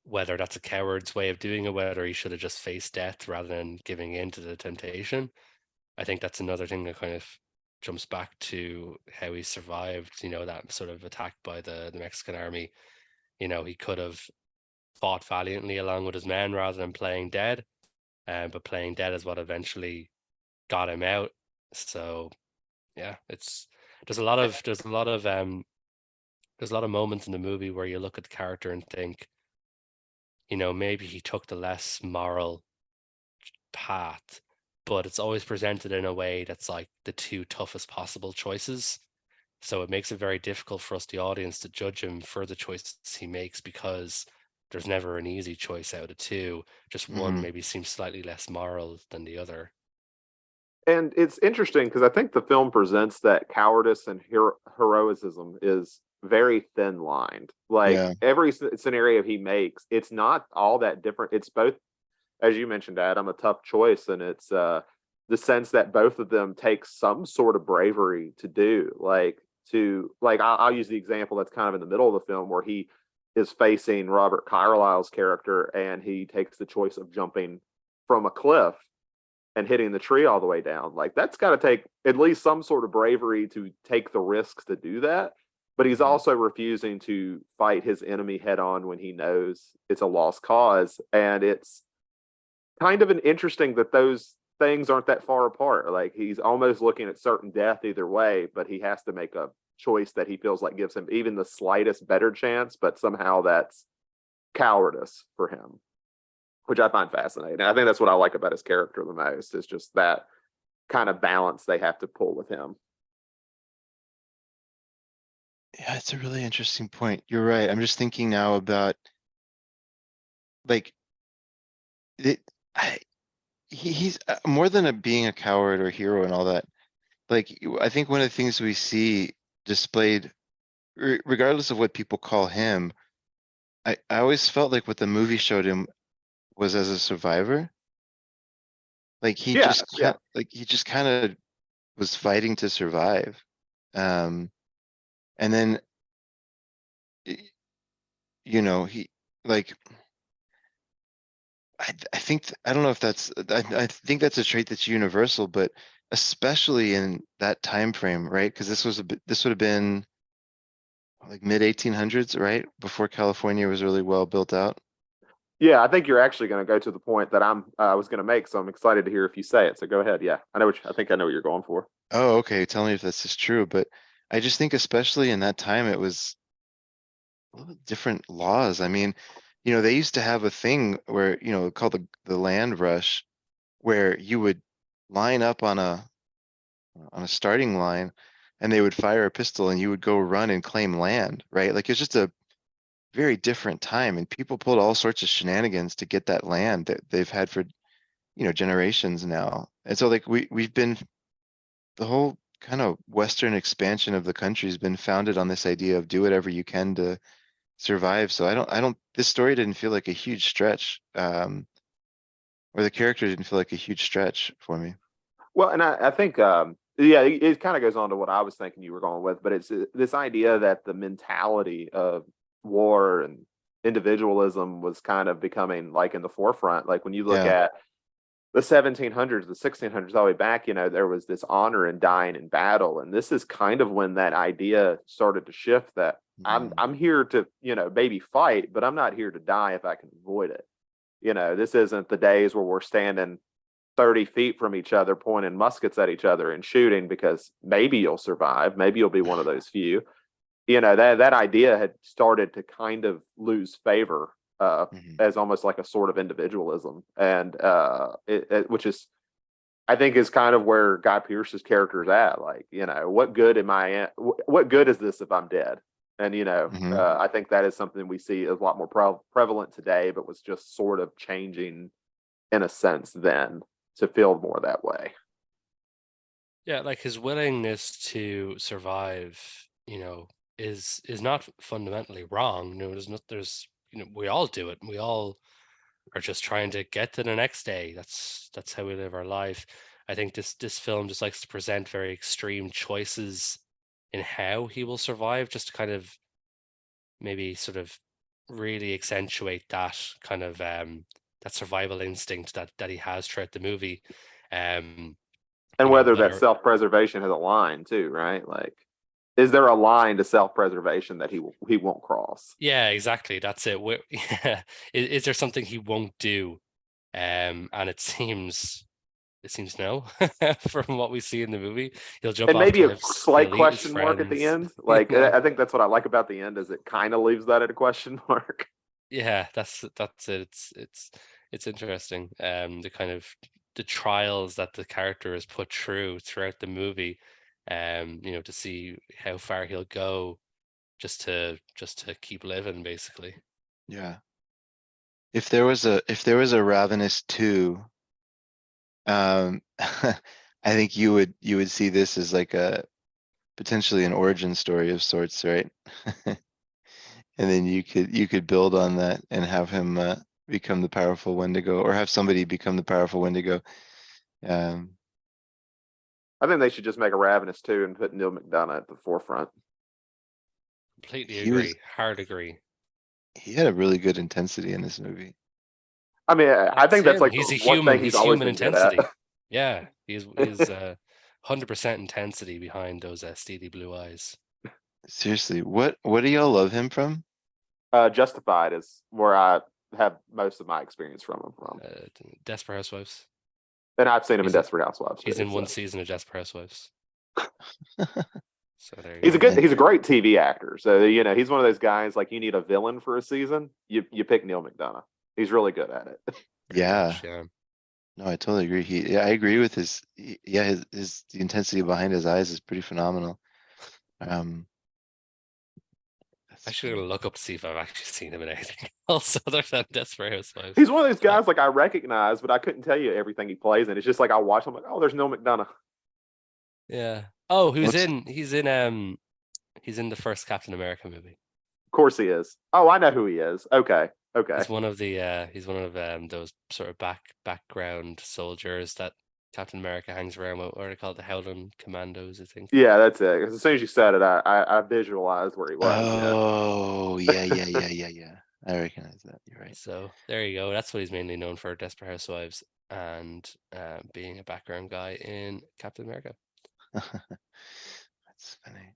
Whether that's a coward's way of doing it, whether he should have just faced death rather than giving in to the temptation. I think that's another thing that kind of jumps back to how he survived, that sort of attack by the Mexican army. He could have fought valiantly along with his men rather than playing dead, but playing dead is what eventually got him out. So yeah, there's a lot of there's a lot of moments in the movie where you look at the character and think, maybe he took the less moral path, but it's always presented in a way that's like the two toughest possible choices. So it makes it very difficult for us, the audience, to judge him for the choices he makes, because there's never an easy choice out of two. Just one Mhm. maybe seems slightly less moral than the other. And it's interesting because I think the film presents that cowardice and heroism is very thin lined. Like Yeah. every scenario he makes, it's not all that different. It's both, as you mentioned, Adam, a tough choice, and it's the sense that both of them take some sort of bravery to do. I'll use the example that's kind of in the middle of the film where he is facing Robert Carlyle's character, and he takes the choice of jumping from a cliff and hitting the tree all the way down. Like that's got to take at least some sort of bravery to take the risks to do that. But he's Mhm. also refusing to fight his enemy head on when he knows it's a lost cause. And it's kind of an interesting that those things aren't that far apart. Like he's almost looking at certain death either way, but he has to make a choice that he feels like gives him even the slightest better chance, but somehow that's cowardice for him, which I find fascinating. I think that's what I like about his character the most, is just that kind of balance they have to pull with him. Yeah, it's a really interesting point. You're right. I'm just thinking now about like it, I, he's more than being a coward or hero and all that. Like I think one of the things we see displayed, regardless of what people call him, I always felt like what the movie showed him was as a survivor. Like Yeah, yeah. he just kind of was fighting to survive. Um, and then y- he like I think I don't know if I think that's a trait that's universal, but especially in that time frame, right? Because this would have been like mid 1800s, right? Before California was really well built out. Yeah, I think you're actually going to go to the point that I was going to make, so I'm excited to hear if you say it. So go ahead. Yeah, I think I know what you're going for. Oh, okay. Tell me if this is true, but I just think especially in that time it was a little bit different laws. I mean, they used to have a thing where, called the land rush, where you would line up on a starting line and they would fire a pistol and you would go run and claim land, right? Like it's just a very different time and people pulled all sorts of shenanigans to get that land that they've had for, generations now. And so like we've been the whole kind of Western expansion of the country has been founded on this idea of do whatever you can to survive. So this story didn't feel like a huge stretch, or the character didn't feel like a huge stretch for me. Well, and I think, yeah, it kind of goes on to what I was thinking you were going with, but it's this idea that the mentality of war and individualism was kind of becoming like in the forefront. Like when you look Yeah. at the 1700s, the 1600s, all the way back, there was this honor in dying in battle, and this is kind of when that idea started to shift. That Mm. I'm here to, maybe fight, but I'm not here to die if I can avoid it. This isn't the days where we're standing 30 feet from each other, pointing muskets at each other and shooting because maybe you'll survive. Maybe you'll be one of those few. That idea had started to kind of lose favor Mhm. as almost like a sort of individualism. And which is, I think, is kind of where Guy Pearce's character is at. Like, what good am I? What good is this if I'm dead? And Mhm. I think that is something we see is a lot more prevalent today, but was just sort of changing in a sense then to feel more that way. Yeah, like his willingness to survive, is not fundamentally wrong. We all do it. We all are just trying to get to the next day. That's how we live our life. I think this film just likes to present very extreme choices in how he will survive, just to kind of maybe sort of really accentuate that kind of that survival instinct that he has throughout the movie. Um, And whether that whether self-preservation has a line too, right? Like, is there a line to self-preservation that he won't cross? Yeah, exactly. That's it. Yeah. Is there something he won't do? And it seems no, from what we see in the movie. He'll jump And off maybe a cliffs, slight he'll eat his question mark at the friends. end. Like, I think that's what I like about the end is it kind of leaves that at a question mark. Yeah, that's it. It's interesting. The kind of the trials that the character is put through throughout the movie, to see how far he'll go just to keep living, basically. Yeah. If there was a Ravenous 2, I think you would see this as like a potentially an origin story of sorts, right? And then you could build on that and have him become the powerful Wendigo, or have somebody become the powerful Wendigo. Um, I think they should just make a Ravenous 2 and put Neil McDonough at the forefront. Completely he was agree. Hard agree. he had a really good intensity in this movie. I mean, I That's think that's him. like the He's a one thing human. he's He's always human been good at. intensity. Yeah, he's 100% intensity behind those steely blue eyes. Seriously, what do y'all love him from? Justified is where I have most of my experience from him from. Uh, Desperate Housewives. And I've seen him in He's Desperate Housewives he's too. in one So season of Desperate Housewives. So there you he's a go. good, And he's a great TV actor. So he's one of those guys like you need a villain for a season, you pick Neil McDonough. He's really good at it. Pretty yeah, much, yeah. no, I totally agree. Yeah, I agree with yeah, his the intensity behind his eyes is pretty phenomenal. Um, Actually, gonna look up to see if I've actually seen him in anything else other than Desperate Housewives. He's one of those guys like I recognize, but I couldn't tell you everything he plays in. It's just like I watch him like, oh, there's Neil McDonough. Yeah. Oh, what's he's in the first Captain America movie. Of course he is. Oh, I know who he is. Okay. Okay. He's one of those sort of background soldiers that Captain America hangs around with. What are they called? The Howland Commandos, I think. Yeah, that's it. 'Cause as soon as you said it, I visualized where he was. Oh, yeah. I recognize that. You're right. So there you go. That's what he's mainly known for: Desperate Housewives and being a background guy in Captain America. That's funny.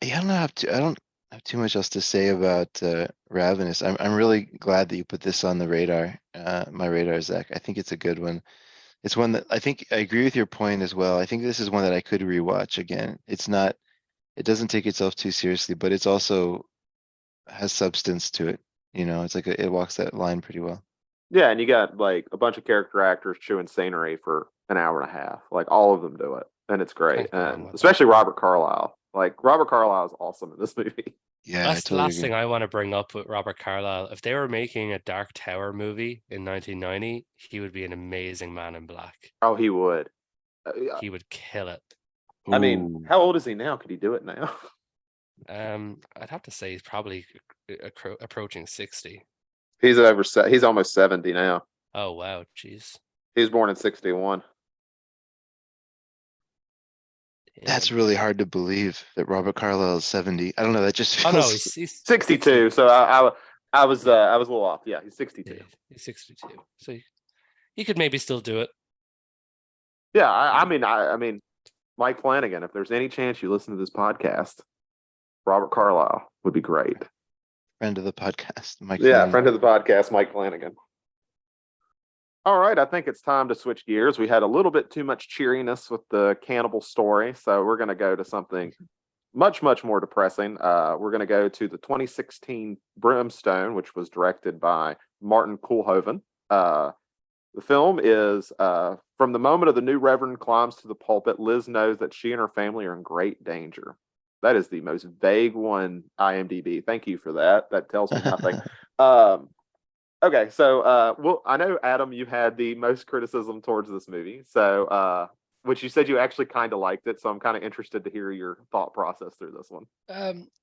Yeah, I don't have too much else to say about Ravenous. I'm really glad that you put this on the radar, my radar, Zach. I think it's a good one. It's one that I think I agree with your point as well. I think this is one that I could rewatch again. It doesn't take itself too seriously, but it's also has substance to it. It's like it walks that line pretty well. Yeah, and you got like a bunch of character actors chewing scenery for an hour and a half. Like all of them do it, and it's great. Can't go wrong And with that. especially Robert Carlyle. Like Robert Carlyle is awesome in this movie. Yeah, That's the I totally last agree. thing I want to bring up with Robert Carlyle. If they were making a Dark Tower movie in 1990, he would be an amazing Man in Black. Oh, he would. He would kill it. I mean, Ooh. how old is he now? Could he do it now? I'd have to say he's probably approaching 60. He's he's almost 70 now. Oh wow, jeez. He was born in 61. That's Damn. really hard to believe that Robert Carlyle is 70. I don't know. That just Oh feels. no, he's 62. So I was a little off. Yeah, he's 62. yeah, he's 62. So he could maybe still do it. Yeah, I mean, Mike Flanagan. If there's any chance you listen to this podcast, Robert Carlyle would be great. Friend of the podcast, Mike. Yeah, Flanagan. friend of the podcast, Mike Flanagan. All right, I think it's time to switch gears. We had a little bit too much cheeriness with the cannibal story, so we're going to go to something much, much more depressing. We're going to go to the 2016 Brimstone, which was directed by Martin Koolhoven. The film is from the moment of the new reverend climbs to the pulpit, Liz knows that she and her family are in great danger. That is the most vague one, IMDb. Thank you for that. That tells me nothing. Okay, so well, I know Adam, you had the most criticism towards this movie. So, which you said you actually kind of liked it. So I'm kind of interested to hear your thought process through this one.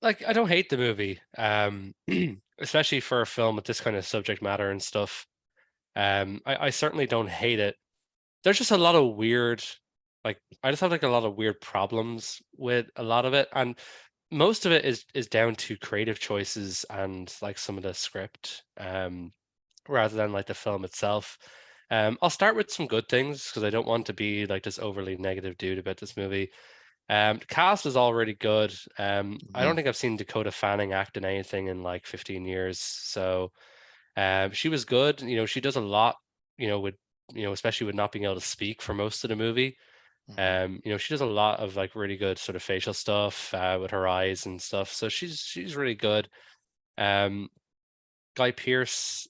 Like I don't hate the movie, especially for a film with this kind of subject matter and stuff. I certainly don't hate it. There's just a lot of weird, like I just have like a lot of weird problems with a lot of it, and most of it is down to creative choices and like some of the script, rather than like the film itself. I'll start with some good things because I don't want to be like this overly negative dude about this movie. The cast is all really good. I don't think I've seen Dakota Fanning act in anything in like 15 years. So she was good. She does a lot, with, especially with not being able to speak for most of the movie. She does a lot of like really good sort of facial stuff with her eyes and stuff. So she's really good. Guy Pearce,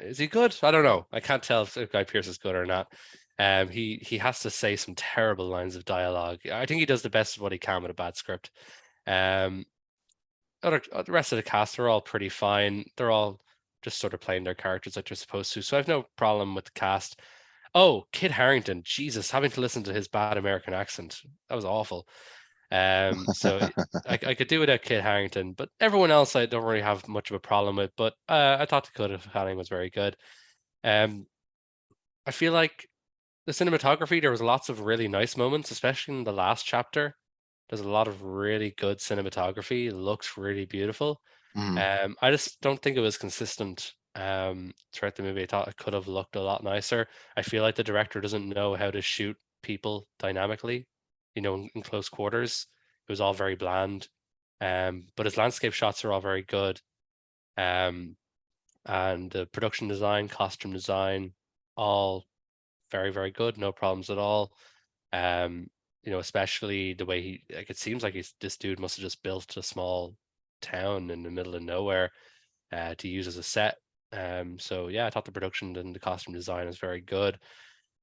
is he good? I don't know. I can't tell if Guy Pearce is good or not. He has to say some terrible lines of dialogue. I think he does the best of what he can with a bad script. The rest of the cast are all pretty fine. They're all just sort of playing their characters like they're supposed to. So I have no problem with the cast. Oh, Kit Harington, Jesus, having to listen to his bad American accent. That was awful. So I could do without Kit Harington, but everyone else I don't really have much of a problem with. But I thought Dakota Fanning was very good. I feel like the cinematography, there was lots of really nice moments, especially in the last chapter. There's a lot of really good cinematography. It looks really beautiful. I just don't think it was consistent throughout the movie. I thought it could have looked a lot nicer. I feel like the director doesn't know how to shoot people dynamically, in close quarters. It was all very bland. But his landscape shots are all very good. And the production design, costume design, all very, very good. No problems at all. Especially the way it seems like this dude must have just built a small town in the middle of nowhere to use as a set. So yeah, I thought the production and the costume design is very good.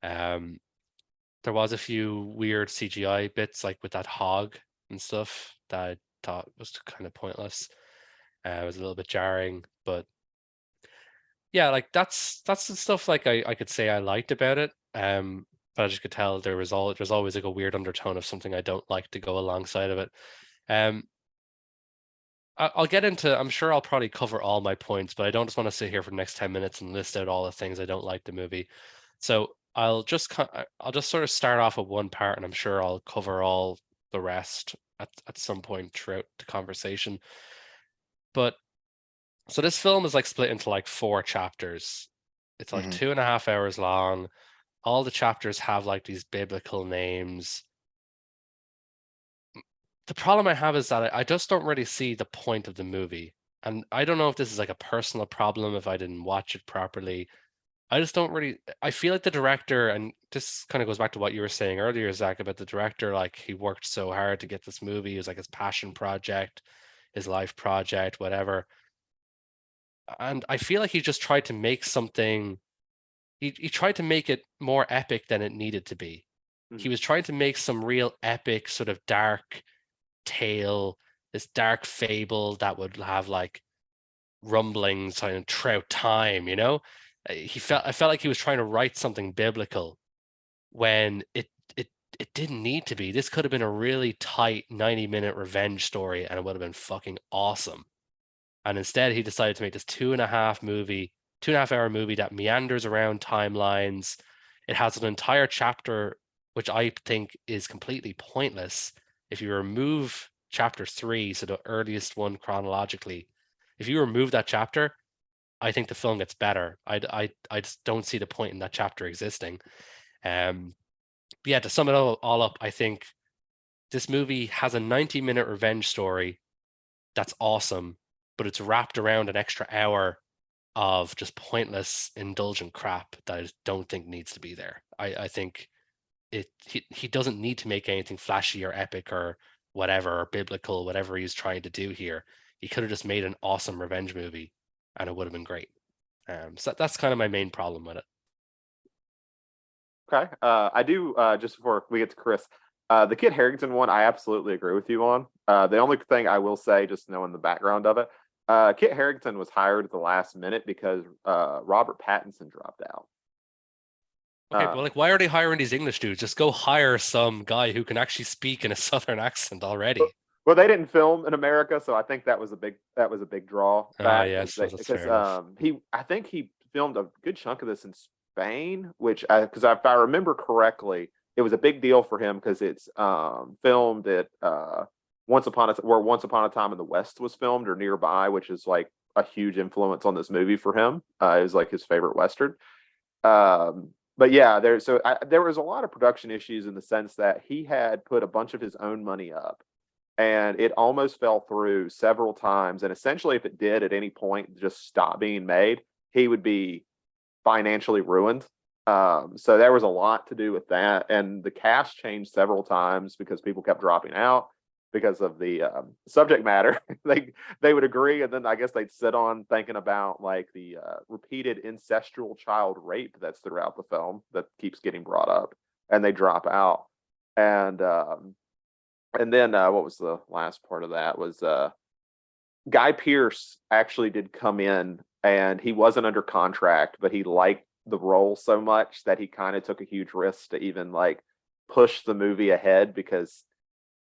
There was a few weird CGI bits, like with that hog and stuff, that I thought was kind of pointless. It was a little bit jarring, but yeah, like that's the stuff like I could say I liked about it. But as you could tell, there's always like a weird undertone of something I don't like to go alongside of it. Um, I'll get into. I'm sure I'll probably cover all my points, but I don't just want to sit here for the next 10 minutes and list out all the things I don't like the movie. So I'll just sort of start off with one part, and I'm sure I'll cover all the rest at some point throughout the conversation. But so this film is like split into like 4 chapters. It's like Mhm. 2.5 hours long. All the chapters have like these biblical names. The problem I have is that I just don't really see the point of the movie. And I don't know if this is like a personal problem, if I didn't watch it properly. I just don't really, I feel like the director, and this kind of goes back to what you were saying earlier, Zach, about the director, like he worked so hard to get this movie. It was like his passion project, his life project, whatever. And I feel like he just tried to make something, he tried to make it more epic than it needed to be. He Mhm. was trying to make some real epic, sort of dark tale, this dark fable that would have like rumblings kind of throughout time, you know? I felt like he was trying to write something biblical when it didn't need to be. This could have been a really tight 90-minute revenge story and it would have been fucking awesome. And instead he decided to make this 2.5 hour movie that meanders around timelines. It has an entire chapter which I think is completely pointless. If you remove chapter 3, so the earliest one chronologically, if you remove that chapter, I think the film gets better. I just don't see the point in that chapter existing. But yeah, to sum it all up, I think this movie has a 90-minute revenge story that's awesome, but it's wrapped around an extra hour of just pointless, indulgent crap that I just don't think needs to be there. I think he doesn't need to make anything flashy or epic or whatever, or biblical, whatever he's trying to do here. He could have just made an awesome revenge movie and it would have been great. So that's kind of my main problem with it. Okay. I do, just before we get to Chris, the Kit Harington one, I absolutely agree with you on. The only thing I will say, just knowing the background of it, Kit Harington was hired at the last minute because Robert Pattinson dropped out. Okay, but Uh, like, why are they hiring these English dudes? Just go hire some guy who can actually speak in a southern accent already. well, they didn't film in America, so I think that was a big Ah, drawback yes, that's because fair enough. he I think he filmed a good chunk of this in Spain, which because if I remember correctly, it was a big deal for him because it's filmed at Once Upon a Time in the West was filmed or nearby, which is like a huge influence on this movie for him. It was like his favorite Western. But yeah, there was a lot of production issues in the sense that he had put a bunch of his own money up and it almost fell through several times. And essentially, if it did at any point just stop being made, he would be financially ruined. So there was a lot to do with that, and the cast changed several times because people kept dropping out because of the subject matter. They would agree, and then I guess they'd sit on thinking about like the repeated incestual child rape that's throughout the film that keeps getting brought up, and they drop out. And then what was the last part of that was Guy Pearce actually did come in and he wasn't under contract, but he liked the role so much that he kind of took a huge risk to even like push the movie ahead because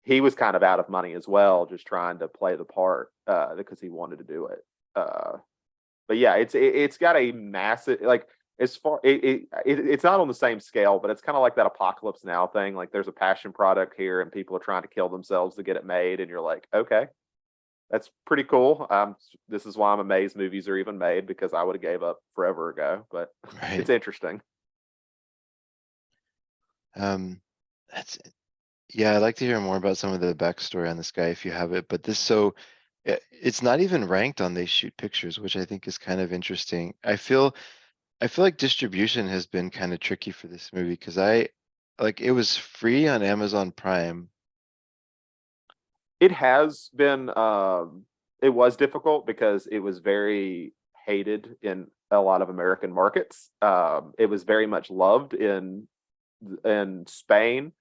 he was kind of out of money as well, just trying to play the part because he wanted to do it. But yeah, it's got a massive like as far it's not on the same scale, but it's kind of like that Apocalypse Now thing. Like there's a passion product here, and people are trying to kill themselves to get it made, and you're like, okay, that's pretty cool. This is why I'm amazed movies are even made because I would have gave up forever ago. But Right. it's interesting. Um, that's Yeah, I'd like to hear more about some of the backstory on this guy if you have it. But it's not even ranked on They Shoot Pictures, which I think is kind of interesting. I feel like distribution has been kind of tricky for this movie because I like it was free on Amazon Prime. It has been. It was difficult because it was very hated in a lot of American markets. It was very much loved in Spain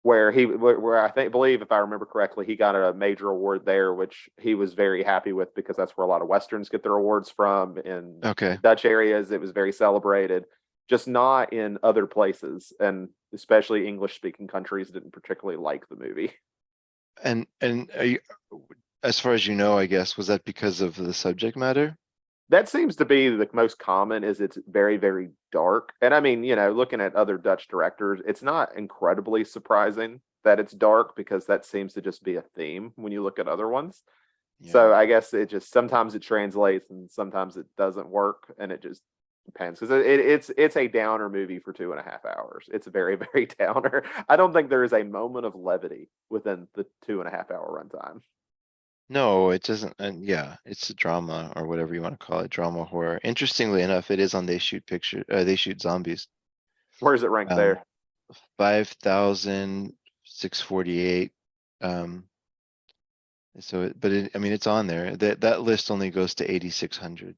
where I think believe if I remember correctly, he got a major award there, which he was very happy with because that's where a lot of Westerns get their awards from. In Okay. Dutch areas, it was very celebrated, just not in other places, and especially English speaking countries didn't particularly like the movie. And are you, as far as you know, I guess, was that because of the subject matter? That seems to be the most common is it's very, very dark. And I mean, looking at other Dutch directors, it's not incredibly surprising that it's dark because that seems to just be a theme when you look at other ones. Yeah. So I guess it just sometimes it translates and sometimes it doesn't work, and it just depends because it's a downer movie for 2.5 hours. It's very very downer. I don't think there is a moment of levity within the 2.5 hour runtime. No, it doesn't. And yeah, it's a drama or whatever you want to call it, drama horror. Interestingly enough, it is on They Shoot Zombies. Where is it ranked Um, there? 5,648. Um, I mean, it's on there. That list only goes to 8,600.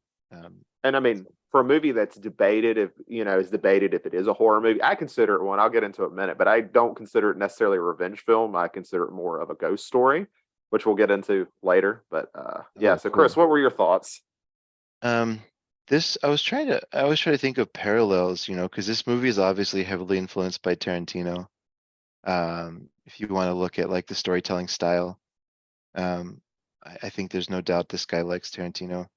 And I mean, for a movie that's debated, if is debated if it is a horror movie, I consider it one. I'll get into it in a minute, but I don't consider it necessarily a revenge film. I consider it more of a ghost story, which we'll get into later. But yeah. Oh, So, cool. Chris, what were your thoughts? Um, I was trying to think of parallels, because this movie is obviously heavily influenced by Tarantino. If you want to look at like the storytelling style, I think there's no doubt this guy likes Tarantino.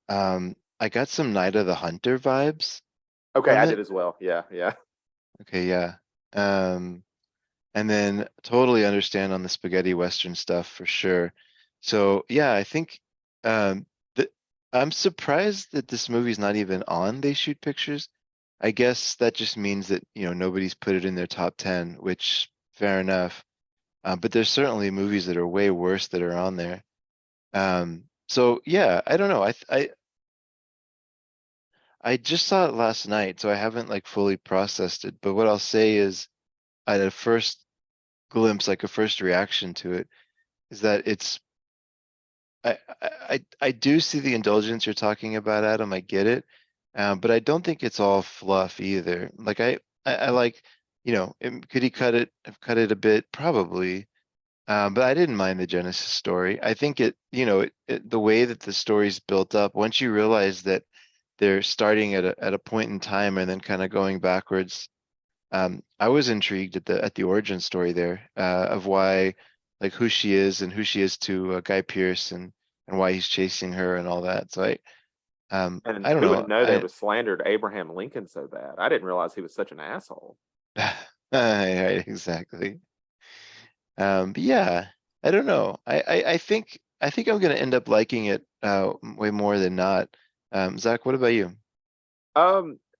I got some Night of the Hunter vibes Okay, from I it. did as well. Yeah, yeah. Okay, yeah. And then totally understand on the spaghetti Western stuff for sure. So yeah, I think um I'm surprised that this movie's not even on They Shoot Pictures. I guess that just means that, nobody's put it in their top 10, which fair enough. But there's certainly movies that are way worse that are on there. So yeah, I don't know. I just saw it last night, so I haven't like fully processed it. But what I'll say is, at a first glimpse, like a first reaction to it, is that I do see the indulgence you're talking about, Adam. I get it, but I don't think it's all fluff either. Like I like, could he have cut it a bit? Probably. But I didn't mind the Genesis story. I think the way that the story's built up, once you realize that they're starting at a point in time and then kind of going backwards. I was intrigued at the origin story there, of why, like who she is and who she is to Guy Pearce and why he's chasing her and all that. So And I don't who know. would know they was slandered Abraham Lincoln so bad? I didn't realize he was such an asshole. Right, exactly. But yeah, I don't know. I think I'm gonna end up liking it way more than not. Zach, what about you?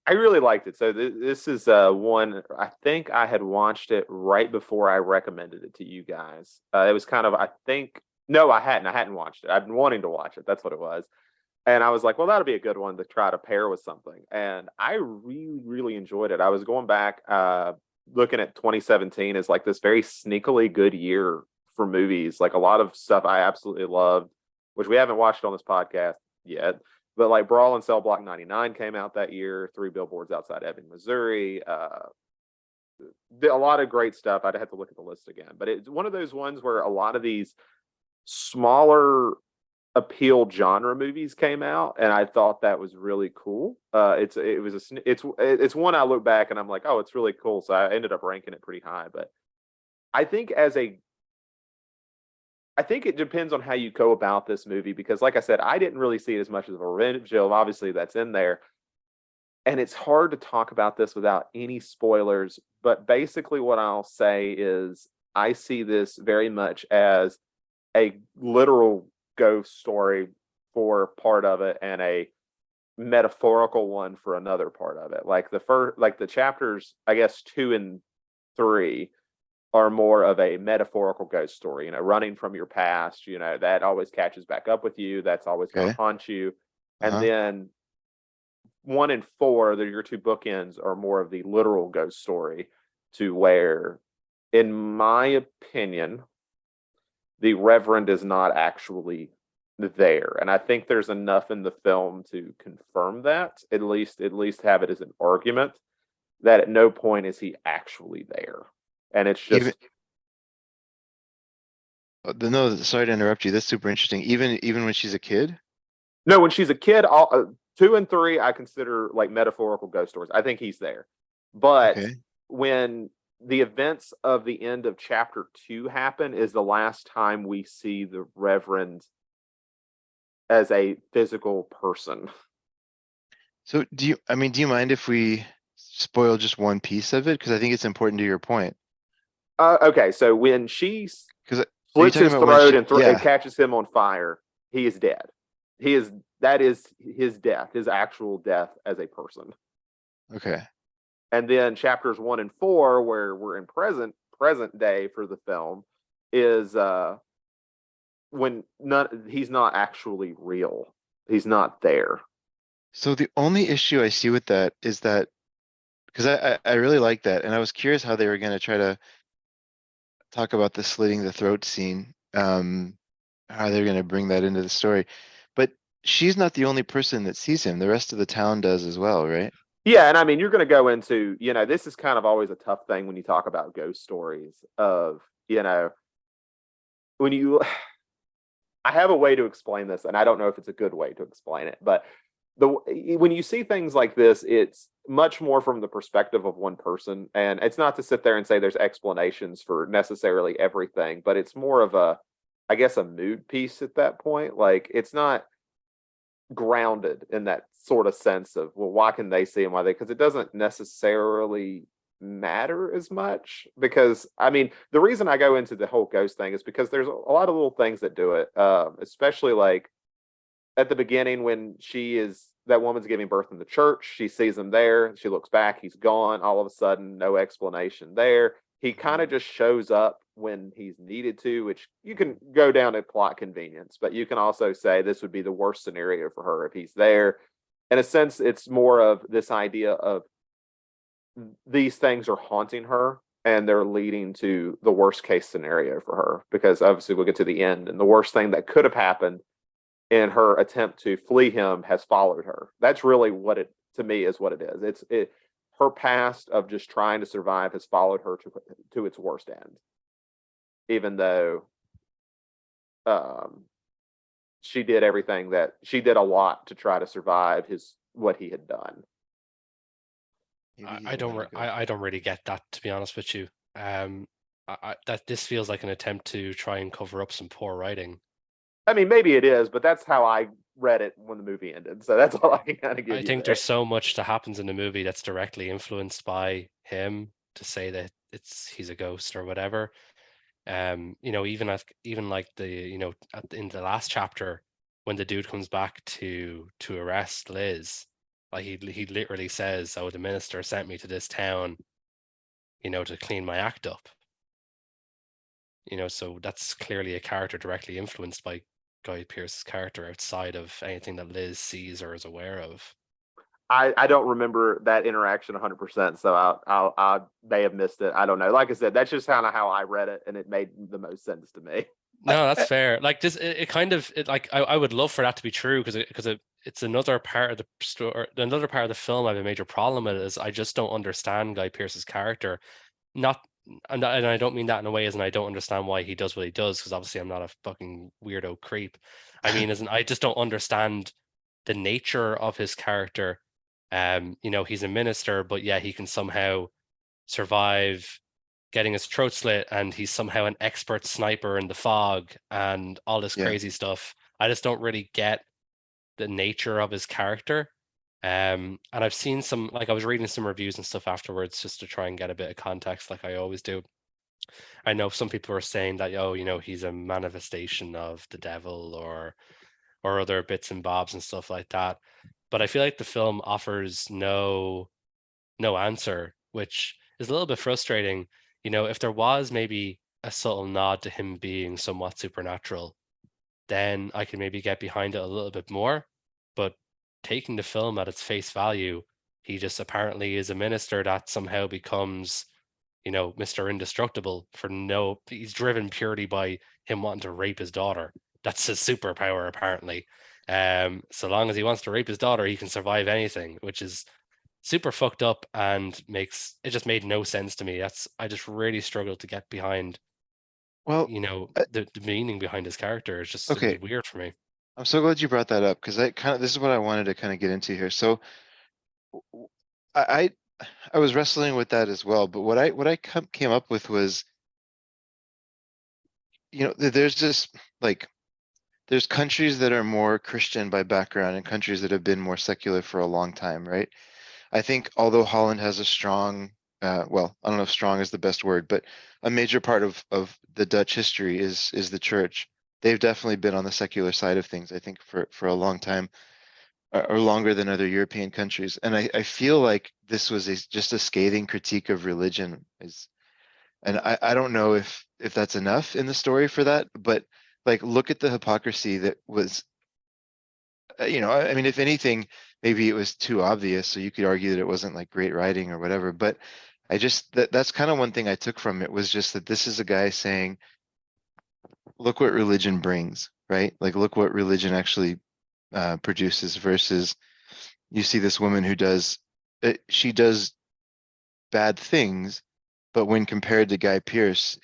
I really liked it. So this is one I think I had watched it right before I recommended it to you guys. It was kind of I think no, I hadn't. I hadn't watched it. I've been wanting to watch it. That's what it was. And I was like, well, that'll be a good one to try to pair with something. And I really, really enjoyed it. I was going back, looking at 2017 as like this very sneakily good year for movies. Like a lot of stuff I absolutely loved, which we haven't watched on this podcast yet. But like Brawl and Cell Block 99 came out that year, Three Billboards Outside Ebbing, Missouri. A lot of great stuff. I'd have to look at the list again. But it's one of those ones where a lot of these smaller appeal genre movies came out, and I thought that was really cool. It's one I look back and I'm like, oh, it's really cool. So I ended up ranking it pretty high. But I think I think it depends on how you go about this movie because, like I said, I didn't really see it as much as a revenge film. Obviously, that's in there, and it's hard to talk about this without any spoilers. But basically, what I'll say is I see this very much as a literal ghost story for part of it and a metaphorical one for another part of it. Like the chapters, I guess 2 and 3 are more of a metaphorical ghost story, running from your past, that always catches back up with you. That's always going to Okay. haunt you. And Uh-huh. then 1 and 4, they're your two bookends, are more of the literal ghost story to where, in my opinion, the Reverend is not actually there. And I think there's enough in the film to confirm that, at least have it as an argument that at no point is he actually there. And it's Even just no, sorry to interrupt you. That's super interesting. Even when she's a kid? no, when she's a kid, 2 and 3 I consider like metaphorical ghost stories. I think he's there. But Okay. when the events of the end of chapter 2 happen is the last time we see the Reverend as a physical person. So do you mind if we spoil just one piece of it? Cause I think it's important to your point. Okay, so when she Cause are you slits talking his about when throat she, and yeah, catches him on fire, he is dead. That is his death, his actual death as a person. okay. And then chapters 1 and 4, where we're in present day for the film, is when he's not actually real. He's not there. So the only issue I see with that is that, cause I really like that. And I was curious how they were gonna try to talk about the slitting the throat scene. How they're gonna bring that into the story. But she's not the only person that sees him. The rest of the town does as well, right? Yeah, and I mean, you're going to go into, this is kind of always a tough thing when you talk about ghost stories of, when you, I have a way to explain this, and I don't know if it's a good way to explain it, but when you see things like this, it's much more from the perspective of one person, and it's not to sit there and say there's explanations for necessarily everything, but it's more of I guess, a mood piece at that point. Like, it's not grounded in that sort of sense of, well, why can they see and why they, because it doesn't necessarily matter as much. Because I mean, the reason I go into the whole ghost thing is because there's a lot of little things that do it, especially like at the beginning when that woman's giving birth in the church. She sees him there, she looks back, he's gone. All of a sudden, no explanation there. He kind of just shows up when he's needed to, which you can go down to plot convenience, but you can also say this would be the worst scenario for her if he's there. In a sense, it's more of this idea of these things are haunting her and they're leading to the worst case scenario for her, because obviously we'll get to the end, and the worst thing that could have happened in her attempt to flee him has followed her. That's really what it, to me, is what it is. Her past of just trying to survive has followed her to its worst end, even though she did a lot to try to survive what he had done. I don't really get that, to be honest with you. That this feels like an attempt to try and cover up some poor writing. I mean, maybe it is, but that's how I read it when the movie ended. So that's all I can kind of give you. I think there's so much that happens in the movie that's directly influenced by him to say that he's a ghost or whatever. Even like in the last chapter when the dude comes back to arrest Liz, like he literally says, "Oh, the minister sent me to this town, to clean my act up." So that's clearly a character directly influenced by Guy Pearce's character outside of anything that Liz sees or is aware of. I don't remember that interaction 100%, so I may have missed it. I don't know. Like I said, that's just kind of how I read it, and it made the most sense to me. No, that's fair. Like this, I would love for that to be true, because it's another part of the story, another part of the film. I have a major problem with it is I just don't understand Guy Pearce's character. And I don't mean that in a way as in I don't understand why he does what he does, because obviously I'm not a fucking weirdo creep. I mean, as in I just don't understand the nature of his character. He's a minister, but yeah, he can somehow survive getting his throat slit, and he's somehow an expert sniper in the fog and all this Yeah. crazy stuff. I just don't really get the nature of his character. And I've seen I was reading some reviews and stuff afterwards just to try and get a bit of context, like I always do. I know some people are saying that, he's a manifestation of the devil or other bits and bobs and stuff like that. But I feel like the film offers no answer, which is a little bit frustrating. If there was maybe a subtle nod to him being somewhat supernatural, then I can maybe get behind it a little bit more. But taking the film at its face value, he just apparently is a minister that somehow becomes, Mr. Indestructible he's driven purely by him wanting to rape his daughter. That's his superpower, apparently. So long as he wants to rape his daughter, he can survive anything, which is super fucked up and it just made no sense to me. I just really struggled to get behind, Well, the meaning behind his character. It was okay. weird for me. I'm so glad you brought that up, because this is what I wanted to kind of get into here. So I I was wrestling with that as well, but what I came up with was, there's this like there's countries that are more Christian by background and countries that have been more secular for a long time, right? I think although Holland has a strong, well, I don't know if strong is the best word, but a major part of the Dutch history is the church. They've definitely been on the secular side of things, I think, for a long time, or longer than other European countries. And I feel like this was just a scathing critique of religion. And I don't know if that's enough in the story for that, but like look at the hypocrisy that was, I mean, if anything, maybe it was too obvious, so you could argue that it wasn't like great writing or whatever. But that's kind of one thing I took from it, was just that this is a guy saying, look what religion brings, right? Like look what religion actually produces, versus you see this woman who she does bad things, but when compared to Guy Pearce,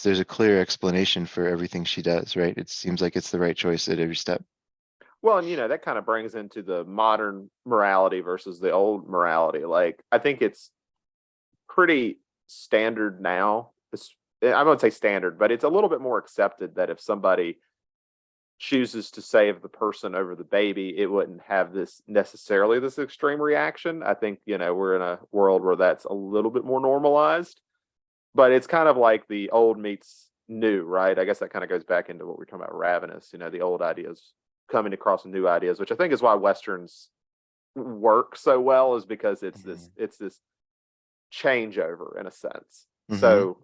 there's a clear explanation for everything she does, right? It seems like it's the right choice at every step. Well, and that kind of brings into the modern morality versus the old morality. Like, I think it's pretty standard now. I won't say standard, but it's a little bit more accepted that if somebody chooses to save the person over the baby, it wouldn't have this extreme reaction. I think, we're in a world where that's a little bit more normalized, but it's kind of like the old meets new, right? I guess that kind of goes back into what we are talking about, Ravenous, the old ideas coming across new ideas, which I think is why Westerns work so well, is because it's this changeover in a sense. Mhm. So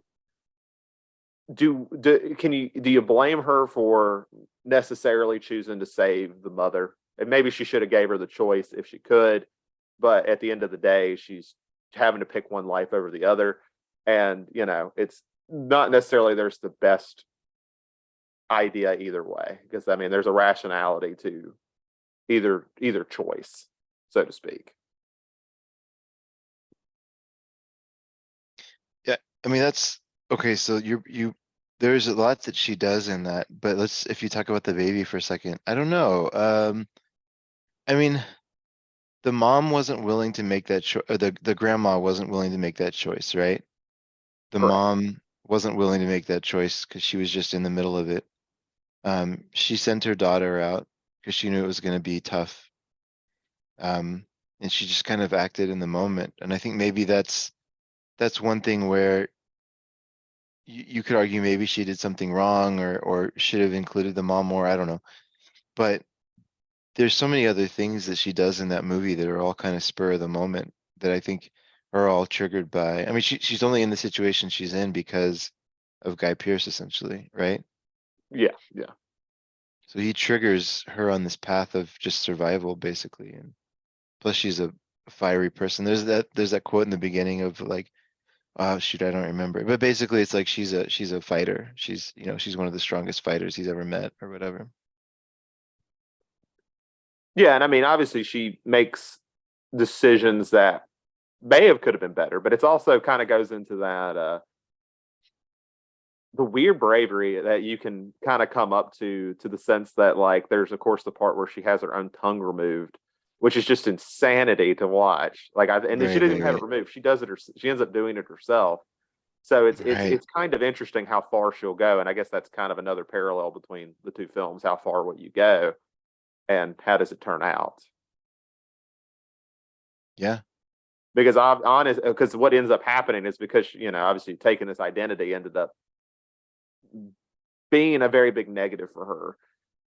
do you blame her for necessarily choosing to save the mother? And maybe she should have gave her the choice if she could, but at the end of the day, she's having to pick one life over the other. And it's not necessarily there's the best idea either way, because I mean there's a rationality to either choice, so to speak. Yeah, I mean that's okay. So there's a lot that she does in that, but if you talk about the baby for a second, I don't know. I mean, the mom wasn't willing to make that choice, or the grandma wasn't willing to make that choice, right? The Correct. mom wasn't willing to make that choice because she was just in the middle of it. She sent her daughter out because she knew it was going to be tough. And she just kind of acted in the moment. And I think maybe that's one thing where you could argue maybe she did something wrong, or should have included the mom more. I don't know. But there's so many other things that she does in that movie that are all kind of spur of the moment, that I think are all triggered by, I mean, she's only in the situation she's in because of Guy Pearce, essentially, right? Yeah. So he triggers her on this path of just survival, basically. And plus she's a fiery person. There's that quote in the beginning of like, oh shoot, I don't remember. But basically it's like she's a fighter. She's one of the strongest fighters he's ever met, or whatever. Yeah, and I mean obviously she makes decisions that could have been better, but it's also kind of goes into that the weird bravery that you can kind of come up to the sense that, like, there's of course the part where she has her own tongue removed, which is just insanity to watch. Like, and then she Right, doesn't right, even have it right. removed. She does it. She ends up doing it herself. So Right. it's kind of interesting how far she'll go, and I guess that's kind of another parallel between the two films: how far will you go, and how does it turn out? Yeah. Because I'm honest, because what ends up happening is because obviously taking this identity ended up being a very big negative for her,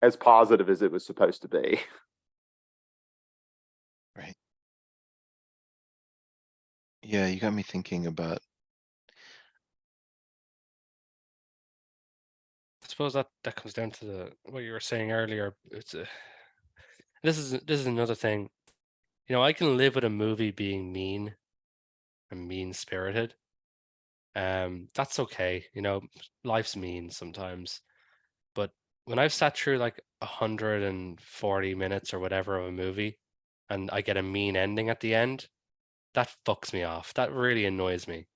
as positive as it was supposed to be. Right. Yeah, you got me thinking about. I suppose that comes down to what you were saying earlier. This is another thing. I can live with a movie being mean and mean spirited. That's okay. Life's mean sometimes. But when I've sat through like 140 minutes or whatever of a movie, and I get a mean ending at the end, that fucks me off. That really annoys me.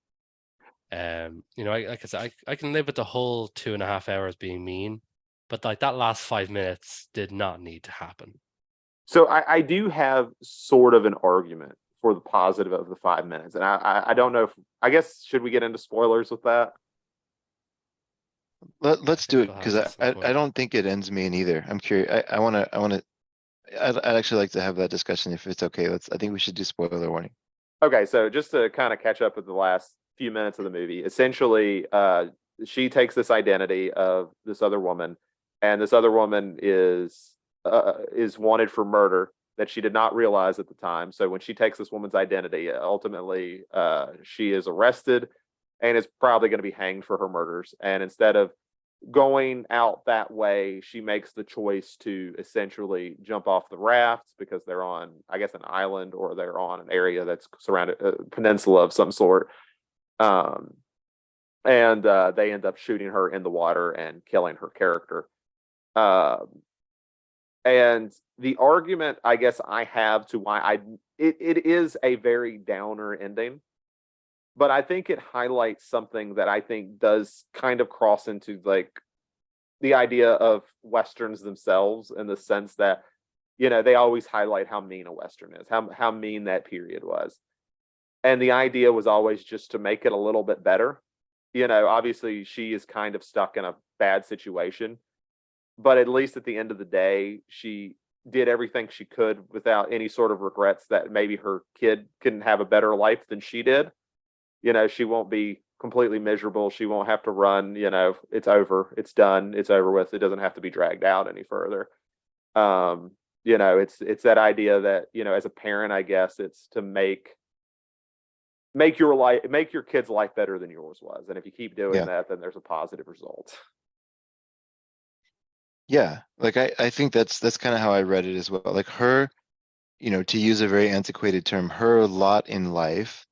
Like I said, I can live with the whole 2.5 hours being mean, but like that last 5 minutes did not need to happen. So I do have sort of an argument for the positive of the 5 minutes. And I don't know if, I guess, should we get into spoilers with that? Let's do think it, we'll cause have to at some I point. don't think it ends mean either. I'm curious. I'd actually like to have that discussion if it's okay. I think we should do spoiler warning. Okay, so just to kind of catch up with the last few minutes of the movie, essentially, she takes this identity of this other woman, and this other woman is wanted for murder that she did not realize at the time. So when she takes this woman's identity, ultimately, she is arrested and is probably going to be hanged for her murders. And instead of going out that way, she makes the choice to essentially jump off the rafts because they're on, I guess, an island, or they're on an area that's surrounded, a peninsula of some sort. Um, and they end up shooting her in the water and killing her character. Um, and the argument, I guess, I have to why it is a very downer ending, but I think it highlights something that I think does kind of cross into like the idea of westerns themselves, in the sense that, they always highlight how mean a western is, how mean that period was. And the idea was always just to make it a little bit better. Obviously she is kind of stuck in a bad situation, but at least at the end of the day, she did everything she could without any sort of regrets that maybe her kid can have a better life than she did. She won't be completely miserable. She won't have to run, it's over, it's done, it's over with. It doesn't have to be dragged out any further. It's that idea that, as a parent, I guess it's to make your kid's life better than yours was. And if you keep doing Yeah. that, then there's a positive result. Yeah, like I think that's kind of how I read it as well. Like her, to use a very antiquated term, her lot in life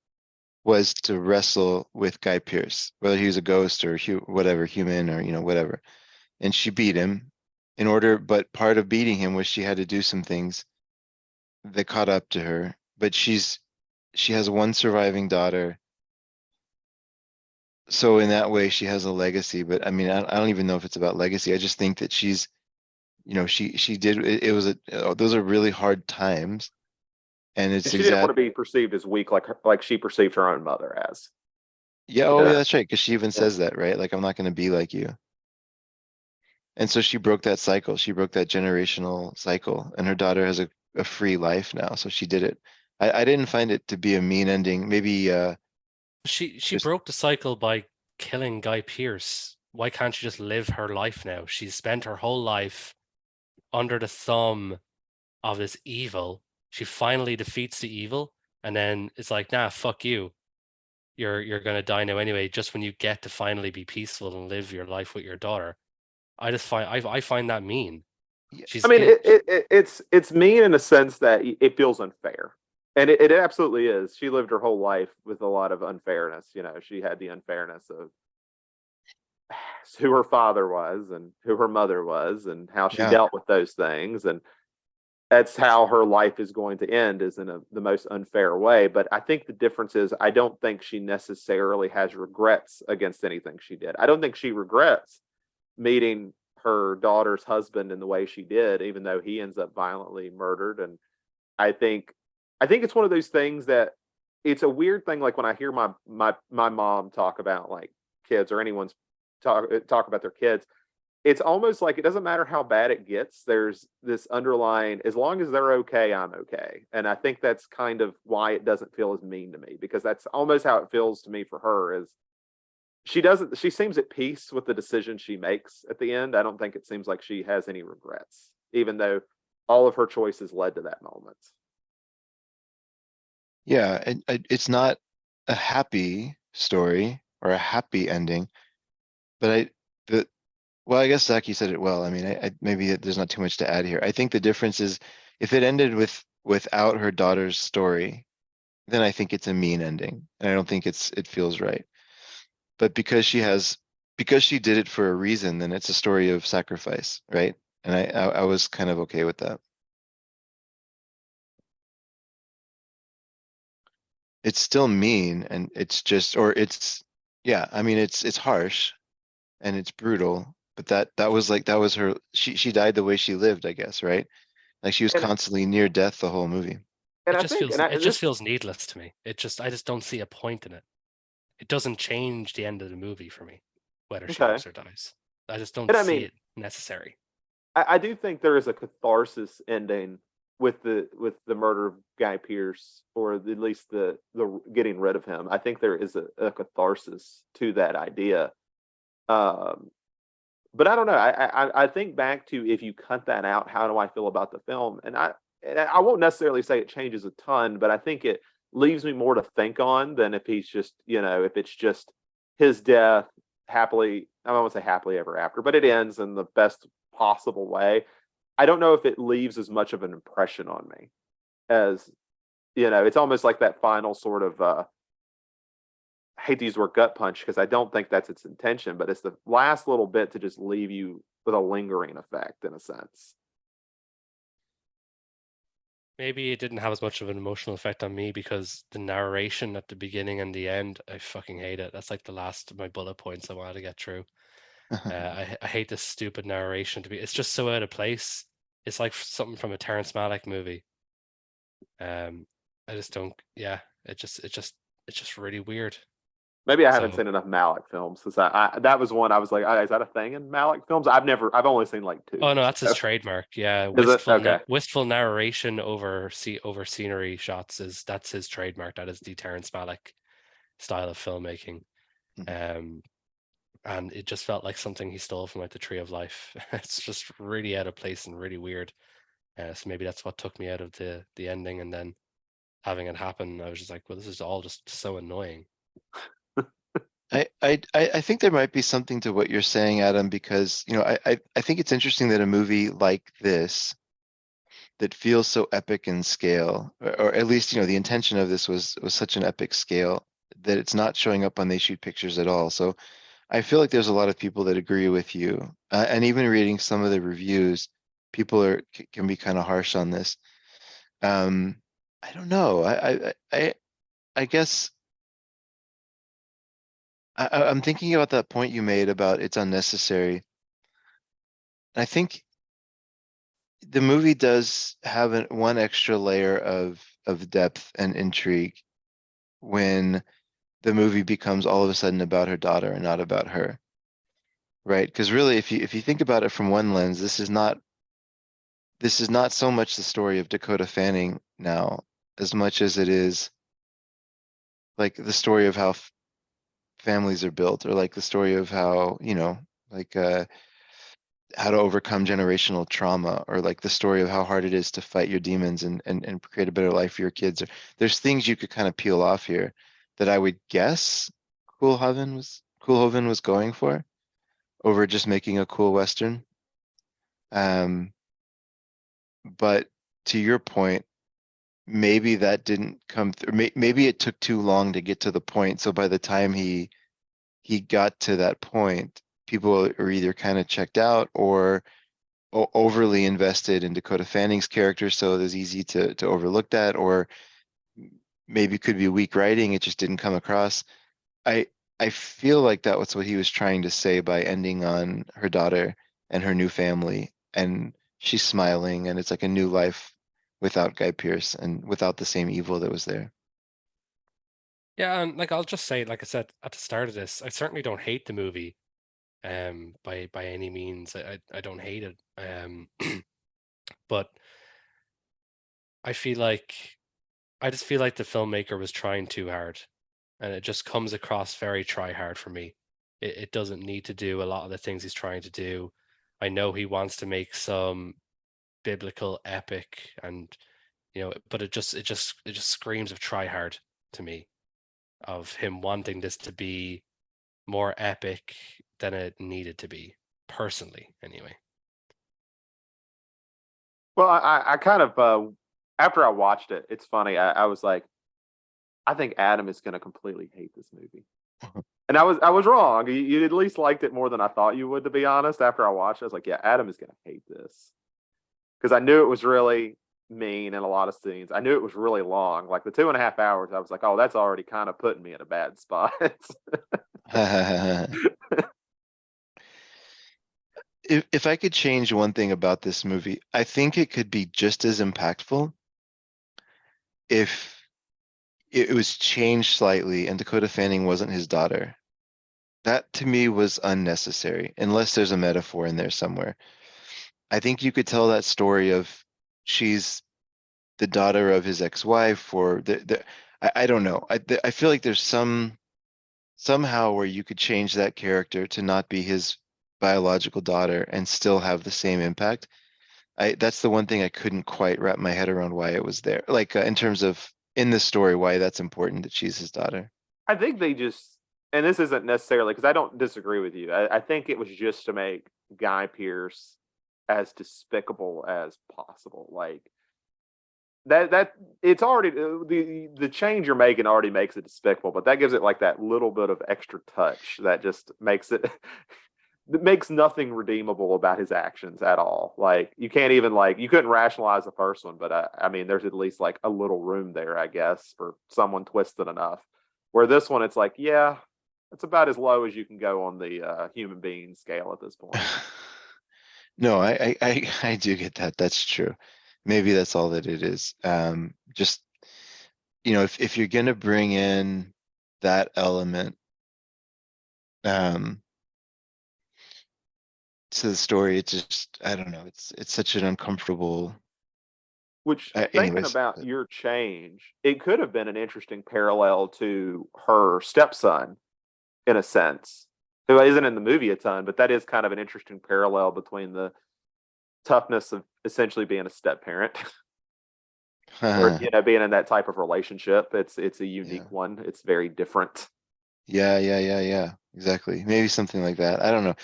was to wrestle with Guy Pearce, whether he was a ghost or whatever, human, or whatever. And she beat him but part of beating him was she had to do some things that caught up to her. But she has one surviving daughter. So in that way, she has a legacy. But I mean, I don't even know if it's about legacy. I just think that she's, she did, it was those are really hard times. And it's She didn't want to be perceived as weak, like she perceived her own mother as. Yeah, oh yeah, that's right. Cause she even says that, right? Like, I'm not gonna be like you. And so she broke that cycle. She broke that generational cycle, and her daughter has a free life now. So she did it. I didn't find it to be a mean ending. Maybe She just broke the cycle by killing Guy Pearce. Why can't she just live her life now? She's spent her whole life under the thumb of this evil. She finally defeats the evil, and then it's like, nah, fuck you. You're gonna die now anyway, just when you get to finally be peaceful and live your life with your daughter. I find that mean. yeah, I mean, it's mean in a sense that it feels unfair, and it absolutely is. She lived her whole life with a lot of unfairness. She had the unfairness of who her father was and who her mother was, and how she yeah, dealt with those things, and that's how her life is going to end, is in the most unfair way. But I think the difference is, I don't think she necessarily has regrets against anything she did. I don't think she regrets meeting her daughter's husband in the way she did, even though he ends up violently murdered. And I think it's one of those things that, it's a weird thing. Like when I hear my mom talk about like kids, or anyone's talk about their kids, it's almost like it doesn't matter how bad it gets. There's this underlying, as long as they're okay, I'm okay. And I think that's kind of why it doesn't feel as mean to me, because that's almost how it feels to me for her. Is she seems at peace with the decision she makes at the end. I don't think it seems like she has any regrets, even though all of her choices led to that moment. yeah. It's not a happy story or a happy ending, but well, I guess Zach, you said it well. I mean, maybe there's not too much to add here. I think the difference is, if it ended without her daughter's story, then I think it's a mean ending, and I don't think it feels right. But because she did it for a reason, then it's a story of sacrifice, right? And I was kind of okay with that. It's still mean, and it's just, or it's, yeah, I mean, it's harsh and it's brutal, but that was her, she died the way she lived, I guess, right? Like she was And constantly near death the whole movie. And I just think, feels and it just this, feels needless to me. I just don't see a point in it. It doesn't change the end of the movie for me, whether she okay. lives or dies. I just don't And I see mean, it necessary. I do think there is a catharsis ending with the murder of Guy Pearce, or at least the getting rid of him. I think there is a catharsis to that idea. Um, but I don't know. I think back to, if you cut that out, how do I feel about the film? And I won't necessarily say it changes a ton, but I think it leaves me more to think on than if he's just, if it's just his death happily. I don't want to say happily ever after, but it ends in the best possible way. I don't know if it leaves as much of an impression on me as, it's almost like that final sort of I hate to use the word gut punch because I don't think that's its intention, but it's the last little bit to just leave you with a lingering effect in a sense. Maybe it didn't have as much of an emotional effect on me because the narration at the beginning and the end, I fucking hate it. That's like the last of my bullet points I wanted to get through. I hate this stupid narration it's just so out of place. It's like something from a Terrence Malick movie. I just don't, yeah, it's just really weird. Maybe I haven't So, seen enough Malik films because that was one I was like, is that a thing in Malik films? I've only seen like oh two. no, that's his So. trademark. Yeah, Is it okay? wistful narration over scenery shots that's his trademark. That is the Terrence Malick style of filmmaking. Um, and it just felt like something he stole from like the Tree of Life. It's just really out of place and really weird. So maybe that's what took me out of the ending, and then having it happen, I was just like, well, this is all just so annoying. I think there might be something to what you're saying, Adam, because I think it's interesting that a movie like this that feels so epic in scale, or at least the intention of this was such an epic scale that it's not showing up when they shoot pictures at all. So I feel like there's a lot of people that agree with you, and even reading some of the reviews, people can be kind of harsh on this. I don't know. I guess I'm thinking about that point you made about it's unnecessary. I think the movie does have one extra layer of depth and intrigue when the movie becomes all of a sudden about her daughter and not about her, right? Because really, if you think about it from one lens, this is not so much the story of Dakota Fanning now, as much as it is like the story of how families are built, or like the story of how like how to overcome generational trauma, or like the story of how hard it is to fight your demons and create a better life for your kids. There's things you could kind of peel off here that I would guess Coolhoven was going for over just making a cool Western. But to your point, maybe that didn't come through. Maybe it took too long to get to the point. So by the time he got to that point, people are either kind of checked out or overly invested in Dakota Fanning's character, so it was easy to overlook that, or maybe it could be weak writing, it just didn't come across. I I feel like that was what he was trying to say by ending on her daughter and her new family, and she's smiling, and it's like a new life without Guy Pearce and without the same evil that was there. Yeah, and like I'll just say, like I said at the start of this, I certainly don't hate the movie, by any means. I don't hate it. But I just feel like the filmmaker was trying too hard, and it just comes across very try hard for me. It doesn't need to do a lot of the things he's trying to do. I know he wants to make some biblical epic, and but it just screams of try hard to me, of him wanting this to be more epic than it needed to be, personally, anyway. Well, I kind of after I watched it, it's funny. I was like, I think Adam is going to completely hate this movie, and I was wrong. You at least liked it more than I thought you would, to be honest. After I watched it, I was like, yeah, Adam is going to hate this because I knew it was really mean in a lot of scenes. I knew it was really long, like the 2.5 hours. I was like, oh, that's already kind of putting me in a bad spot. If I could change one thing about this movie, I think it could be just as impactful if it was changed slightly and Dakota Fanning wasn't his daughter. That to me was unnecessary, unless there's a metaphor in there somewhere. I think you could tell that story of she's the daughter of his ex-wife, or I don't know. I feel like there's somehow where you could change that character to not be his biological daughter and still have the same impact. That's the one thing I couldn't quite wrap my head around why it was there. Like in terms of in the story, why that's important that she's his daughter. I think they just, and this isn't necessarily because I don't disagree with you. I think it was just to make Guy Pearce as despicable as possible. Like that it's already the change you're making already makes it despicable, but that gives it like that little bit of extra touch that just makes it that makes nothing redeemable about his actions at all. Like you can't even like you couldn't rationalize the first one, but I mean, there's at least like a little room there, I guess, for someone twisted enough. Where this one, it's like, yeah, it's about as low as you can go on the human being scale at this point. No, I do get that. That's true. Maybe that's all that it is. Just, if you're gonna bring in that element to the story, it just, I don't know, it's such an uncomfortable. Which, thinking Anyways, about your change, it could have been an interesting parallel to her stepson, in a sense, who isn't in the movie a ton, but that is kind of an interesting parallel between the toughness of essentially being a step parent or being in that type of relationship. It's a unique Yeah. one. It's very different. Yeah. Exactly. Maybe something like that. I don't know.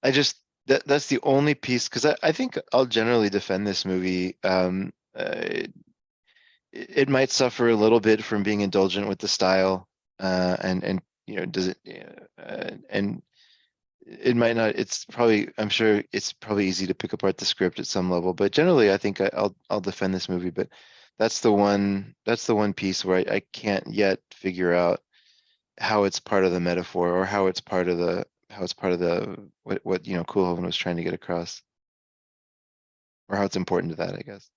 I just that's the only piece because I think I'll generally defend this movie. It might suffer a little bit from being indulgent with the style, and does it, and it might not. It's probably, I'm sure it's probably easy to pick apart the script at some level, but generally I think I'll defend this movie. But that's the one piece where I can't yet figure out how it's part of the metaphor or how it's part of the what Coolhoven was trying to get across, or how it's important to that, I guess.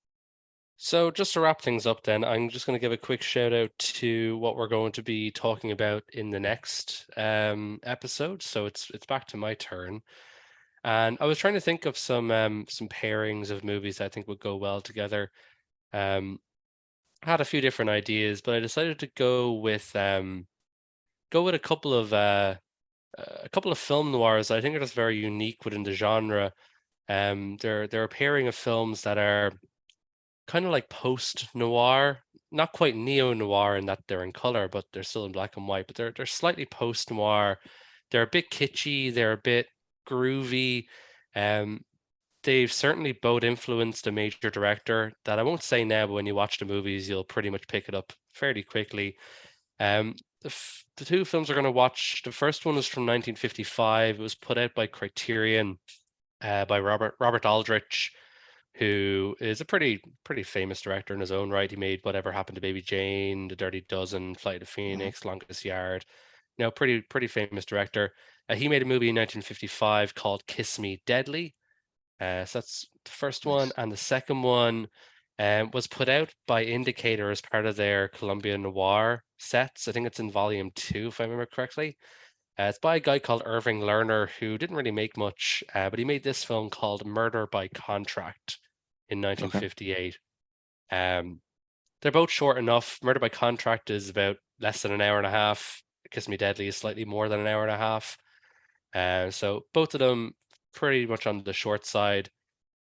So just to wrap things up then, I'm just going to give a quick shout out to what we're going to be talking about in the next episode. So it's back to my turn. And I was trying to think of some pairings of movies that I think would go well together. I had a few different ideas, but I decided to go with a couple of film noirs that I think are just very unique within the genre. They're a pairing of films that are kind of like post noir, not quite neo noir in that they're in color, but they're still in black and white. But they're slightly post noir. They're a bit kitschy. They're a bit groovy. Um, they've certainly both influenced a major director that I won't say now, but when you watch the movies, you'll pretty much pick it up fairly quickly. Um, the two films we're going to watch, the first one was from 1955. It was put out by Criterion, by Robert Aldrich, who is a pretty famous director in his own right. He made Whatever Happened to Baby Jane, The Dirty Dozen, Flight of Phoenix, Longest Yard. Pretty famous director. He made a movie in 1955 called Kiss Me Deadly. So that's the first one, Nice. and the second one was put out by Indicator as part of their Columbia Noir sets. I think it's in volume 2, if I remember correctly. It's by a guy called Irving Lerner, who didn't really make much, but he made this film called Murder by Contract in Okay. 1958. They're both short enough. Murder by Contract is about less than an hour and a half. Kiss Me Deadly is slightly more than an hour and a half. So both of them pretty much on the short side.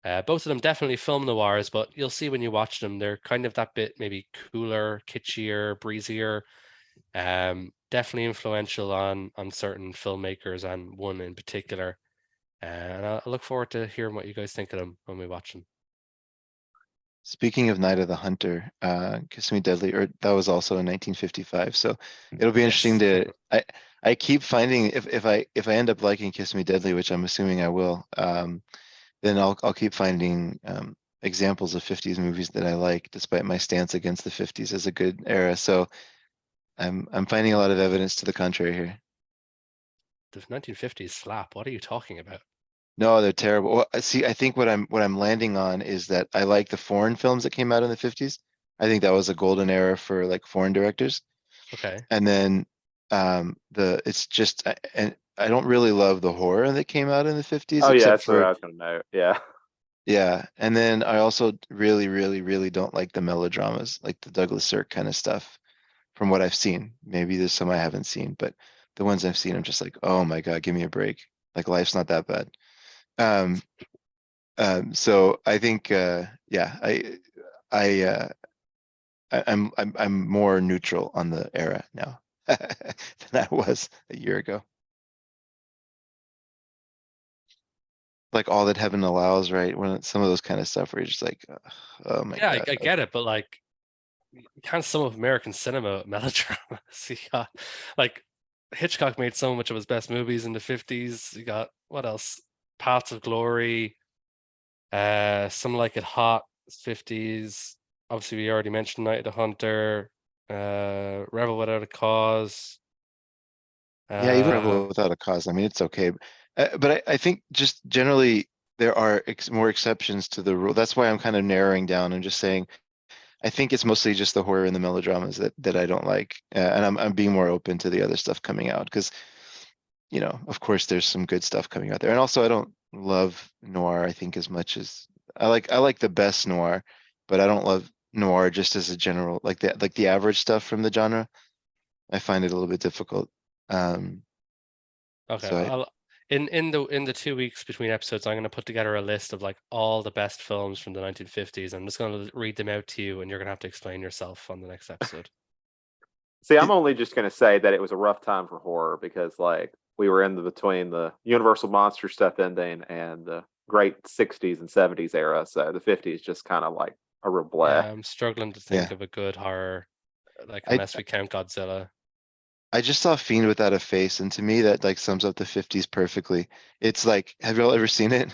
Both of them definitely film noirs, but you'll see when you watch them, they're kind of that bit maybe cooler, kitschier, breezier. Definitely influential on certain filmmakers and one in particular. And I look forward to hearing what you guys think of them when we watch them. Speaking of Night of the Hunter, Kiss Me Deadly, or that was also in 1955. So it'll be interesting Yes. I keep finding if I end up liking Kiss Me Deadly, which I'm assuming I will, then I'll keep finding examples of 50s movies that I like, despite my stance against the 50s as a good era. So I'm finding a lot of evidence to the contrary here. The 1950s slap. What are you talking about? No, they're terrible. Well, see, I think what I'm landing on is that I like the foreign films that came out in the 50s. I think that was a golden era for like foreign directors. Okay. And then it's just and I don't really love the horror that came out in the 50s, Oh yeah, except that's what I for was gonna note. Yeah. yeah. And then I also really, really, really don't like the melodramas, like the Douglas Sirk kind of stuff from what I've seen. Maybe there's some I haven't seen, but the ones I've seen, I'm just like, oh my God, give me a break. Like life's not that bad. Um, so I think, yeah, I, I'm more neutral on the era now than I was a year ago. Like All That Heaven Allows, right? When some of those kind of stuff where you're just like, oh my Yeah, I God. get it, but like, you can't sum up American cinema with melodramas. You got like Hitchcock made so much of his best movies in the 50s. You got what else? Paths of Glory, Some Like It Hot, 50s. Obviously, we already mentioned Night of the Hunter, Rebel Without a Cause. Yeah, even Uh, Rebel Without a Cause. I mean, it's okay. But I think just generally there are more exceptions to the rule. That's why I'm kind of narrowing down and just saying I think it's mostly just the horror and the melodramas that I don't like, and I'm being more open to the other stuff coming out because of course there's some good stuff coming out there, and also I don't love noir I think as much as I like the best noir, but I don't love noir just as a general like the average stuff from the genre. I find it a little bit difficult. Um, okay, so I'll in the 2 weeks between episodes, I'm going to put together a list of like all the best films from the 1950s. I'm just going to read them out to you, and you're going to have to explain yourself on the next episode. See, I'm it, only just gonna say that it was a rough time for horror because like we were in between the Universal monster stuff ending and the great '60s and '70s era. So the '50s just kind of like a real bleh. Yeah, I'm struggling to think yeah, of a good horror, like I unless we count Godzilla. I just saw Fiend Without a Face, and to me that like sums up the 50s perfectly. It's like, have y'all ever seen it?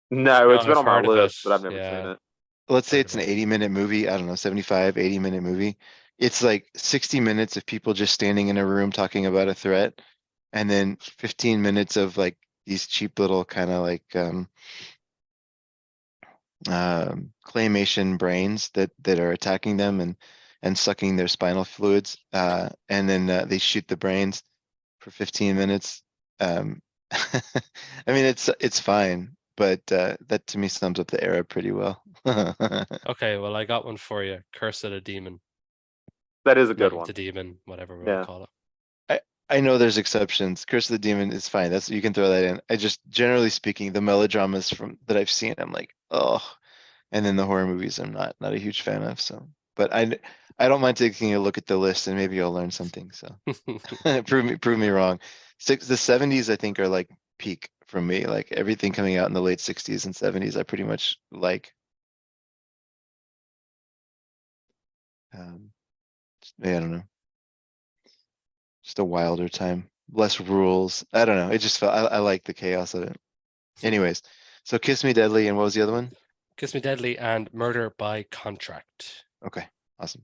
No, No, it's been I've on my heard of it. list, but I've never seen Yeah, it. Let's say heard it's of an it. 80-minute movie. I don't know, 75, 80-minute movie. It's like 60 minutes of people just standing in a room talking about a threat, and then 15 minutes of like these cheap little kind of like claymation brains that are attacking them and sucking their spinal fluids. And then they shoot the brains for 15 minutes. Um, I mean, it's fine, but that to me sums up the era pretty well. Okay, well, I got one for you. Curse of the Demon, That is a good Night of one. the Demon, whatever we want to Yeah. call it. I know there's exceptions. Curse of the Demon is fine. That's you can throw that in. I just generally speaking, the melodramas from that I've seen, I'm like, oh, and then the horror movies, I'm not a huge fan of. So, but I don't mind taking a look at the list and maybe I'll learn something. So prove me wrong. The 70s I think are like peak for me. Like everything coming out in the late 60s and 70s, I pretty much like. Yeah, I don't know. Just a wilder time, less rules. I don't know. It just felt I like the chaos of it. Anyways, so Kiss Me Deadly and what was the other one? Kiss Me Deadly and Murder by Contract. Okay, awesome.